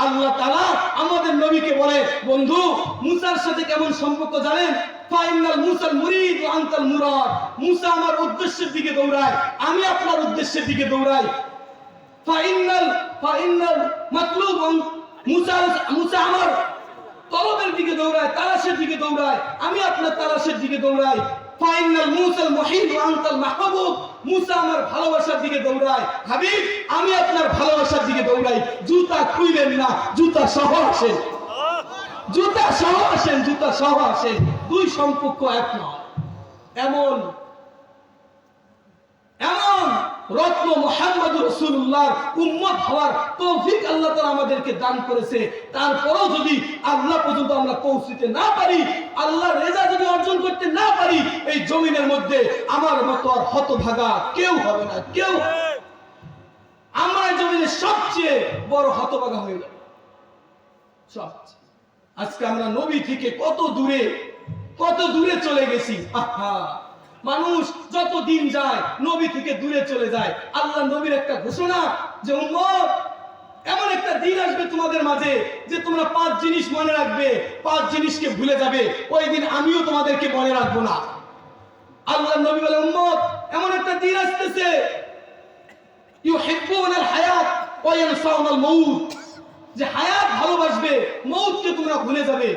আল্লাহ তাআলা আমাদের নবীকে বলে বন্ধু মুসার সাথে কেমন সম্পর্ক জানেন? ফাইনাল মুসাল মুরিদ ওয়া আনতাল মুরাদ, মুসা আমার উদ্দেশ্যের দিকে দৌড়ায়, আমি আপনার উদ্দেশ্যের দিকে দৌড়াই। ফাইনাল মাতলুব, মুসা আমার তলবের দিকে দৌড়ায়, তালাশের দিকে দৌড়ায়, আমি আপনার তালাশের দিকে দৌড়াই। ফাইনাল মুসাল মুহিব ওয়া আনতাল মাহবুব, মুসা আমার ভালোবাসার দিকে দৌড়ায়, হাবিব আমি আপনার ভালোবাসার দিকে দৌড়াই। জুতা খুইলেন না, জুতা সহ আসেন, জুতা সহ আসেন, জুতা সহ আসেন। 2 সম্পর্ক এক নয়। এমন এমন রত্ন মুহাম্মদুর রাসূলুল্লাহর উম্মত হওয়ার তৌফিক আল্লাহ তাআলা আমাদেরকে দান করেছে। তারপরেও যদি আল্লাহ পর্যন্ত আমরা পৌঁছতে না পারি, আল্লাহর রেজা যদি অর্জন করতে না পারি, এই জমিনের মধ্যে আমার মতো আর হতভাগা কেউ হবে না, কেউ। আমরা এই জমিনে সবচেয়ে বড় হতভাগা হয়ে যাব, সবচেয়ে। আজকে আমরা নবী থেকে কত দূরে চলে গেছি। মানুষ যত দিন যায় নবী থেকে দূরে চলে যায়। আল্লাহ নবীর একটা ঘোষণা যে উম্মত এমন একটা দিন আসবে তোমাদের মাঝে যে তোমরা 5 জিনিস মনে রাখবে, 5 জিনিসকে ভুলে যাবে, ওই দিন আমিও তোমাদেরকে মনে রাখবো না। আল্লাহ নবী বলে উম্মত এমন একটা দিন আসতেছে ইউহিব্বুনাল হায়াত ওয়া ইয়ানসাউনাল মাউত, যে হায়াত ভালোবাসবে, মউতকে তোমরা ভুলে যাবে।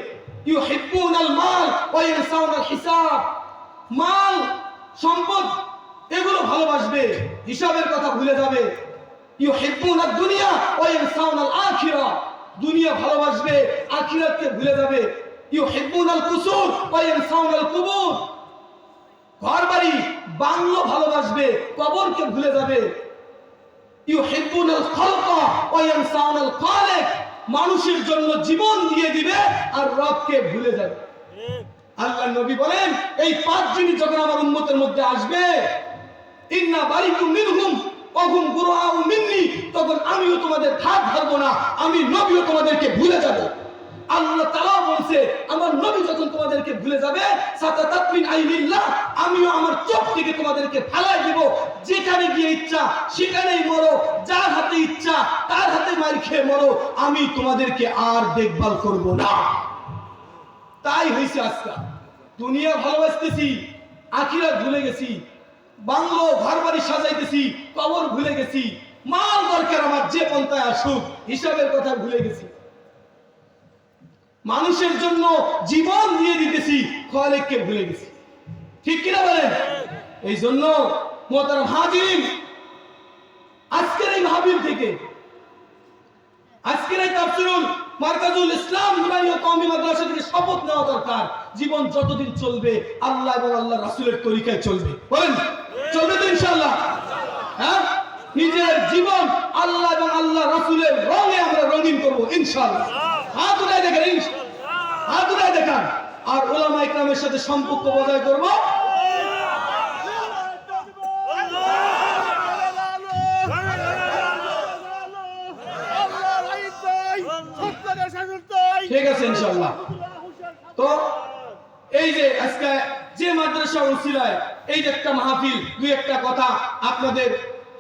ইউহিব্বুনাল মাল ওয়া ইয়ানসাউনাল হিসাব, মাল সম্পদ এগুলো ভালোবাসবে, হিসাবের কথা ভুলে যাবে। ইউহিব্বুনাদ দুনিয়া ওয়া ইয়ানসাউনাল আখিরাহ, দুনিয়া ভালোবাসবে, আখিরাতকে ভুলে যাবে। ইউহিব্বুনাল কুসুর ওয়া ইয়ানসাউনাল কুবুর, ঘরবাড়ি বাংলো ভালোবাসবে, কবরকে ভুলে যাবে। ইউহিব্বুনাল খালকা ওয়া ইয়ানসাউনাল খালিক, মানুষের জন্য জীবন দিয়ে দিবে আর রবকে ভুলে যাবে। আল্লাহ নবী বলেন এই 5 জিনিস যখন আমার উম্মতের মধ্যে আসবে, ইন্না বারিকুম মিনহুম ওয়া হুম বুরাউ মিন্নি, তখন আমিও তোমাদের ধার ধারবো না, আমি নবীও তোমাদেরকে ভুলে যাব। আল্লাহ তাআলা বলছে আমার নবী যখন তোমাদেরকে ভুলে যাবে, সাতাতাত মিন আইনিল্লাহ, আমিও আমার চোখ থেকে তোমাদেরকে ফালাই দিব। যেখানে গিয়ে ইচ্ছা সেখানেই মরো, যার হাতে ইচ্ছা তার হাতে মার খেয়ে মরো, আমি তোমাদেরকে আর দেখভাল করব না। তাই হয়েছে আজকে দুনিয়া ভালোবাসতেছি, আখিরাত ভুলে গেছি, বাংলো ঘর বাড়ি সাজাইতেছি, কবর ভুলে গেছি, মাল দরকার আমার যে পন্থায় আসুক, হিসাবের কথা ভুলে গেছি। মানুষের জন্য জীবন দিয়ে দিতেছি, খালেককে ভুলে গেছি। ঠিক কিনা বলেন? এই জন্য মোহতারাম হাজিরিন, আজকের এই মাহফিল থেকে, আজকের এই তাফসীরুল মারকাজুল ইসলাম নুরানিয়া কওমি মাদ্রাসা থেকে শপথ নেওয়া দরকার, জীবন যতদিন চলবে আল্লাহ এবং আল্লাহ রাসূলের তরিকায় চলবে। বলেন চলবে তো ইনশাআল্লাহ? হ্যাঁ, নিজের জীবন আল্লাহ এবং আল্লাহ রাসূলের রঙে আমরা রঙিন করব ইনশাআল্লাহ। হাত উঠায় দেখেন, হাত উঠায় দেখান। আর উলামা ইকরামের সাথে সম্পর্ক বজায় করব। ঠিক আছে ইনশাআল্লাহ। তো এই যে আজকে যে মাদ্রাসা উসিলায় এই যে একটা মাহফিল, দুই একটা কথা আপনাদের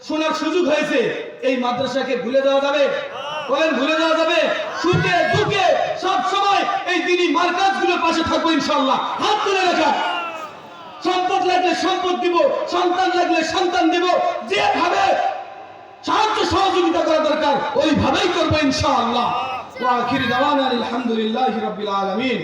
শোনার সুযোগ হয়েছে, এই মাদ্রাসাকে ভুলে যাওয়া যাবে? বলেন ভুলে যাওয়া যাবে? সুখে দুঃখে সব সময় এই দিনই মার্কাজগুলোর পাশে থাকবো ইনশাআল্লাহ। হাত তুলে রাখা। সম্পদ লাগলে সম্পদ দিব, সন্তান লাগলে সন্তান দিব, যেভাবে সাহায্য সহযোগিতা করা দরকার ওইভাবেই করবো ইনশাআল্লাহ। ওয়া আখির দাওয়ানা আলহামদুলিল্লাহি রাব্বিল আলামিন।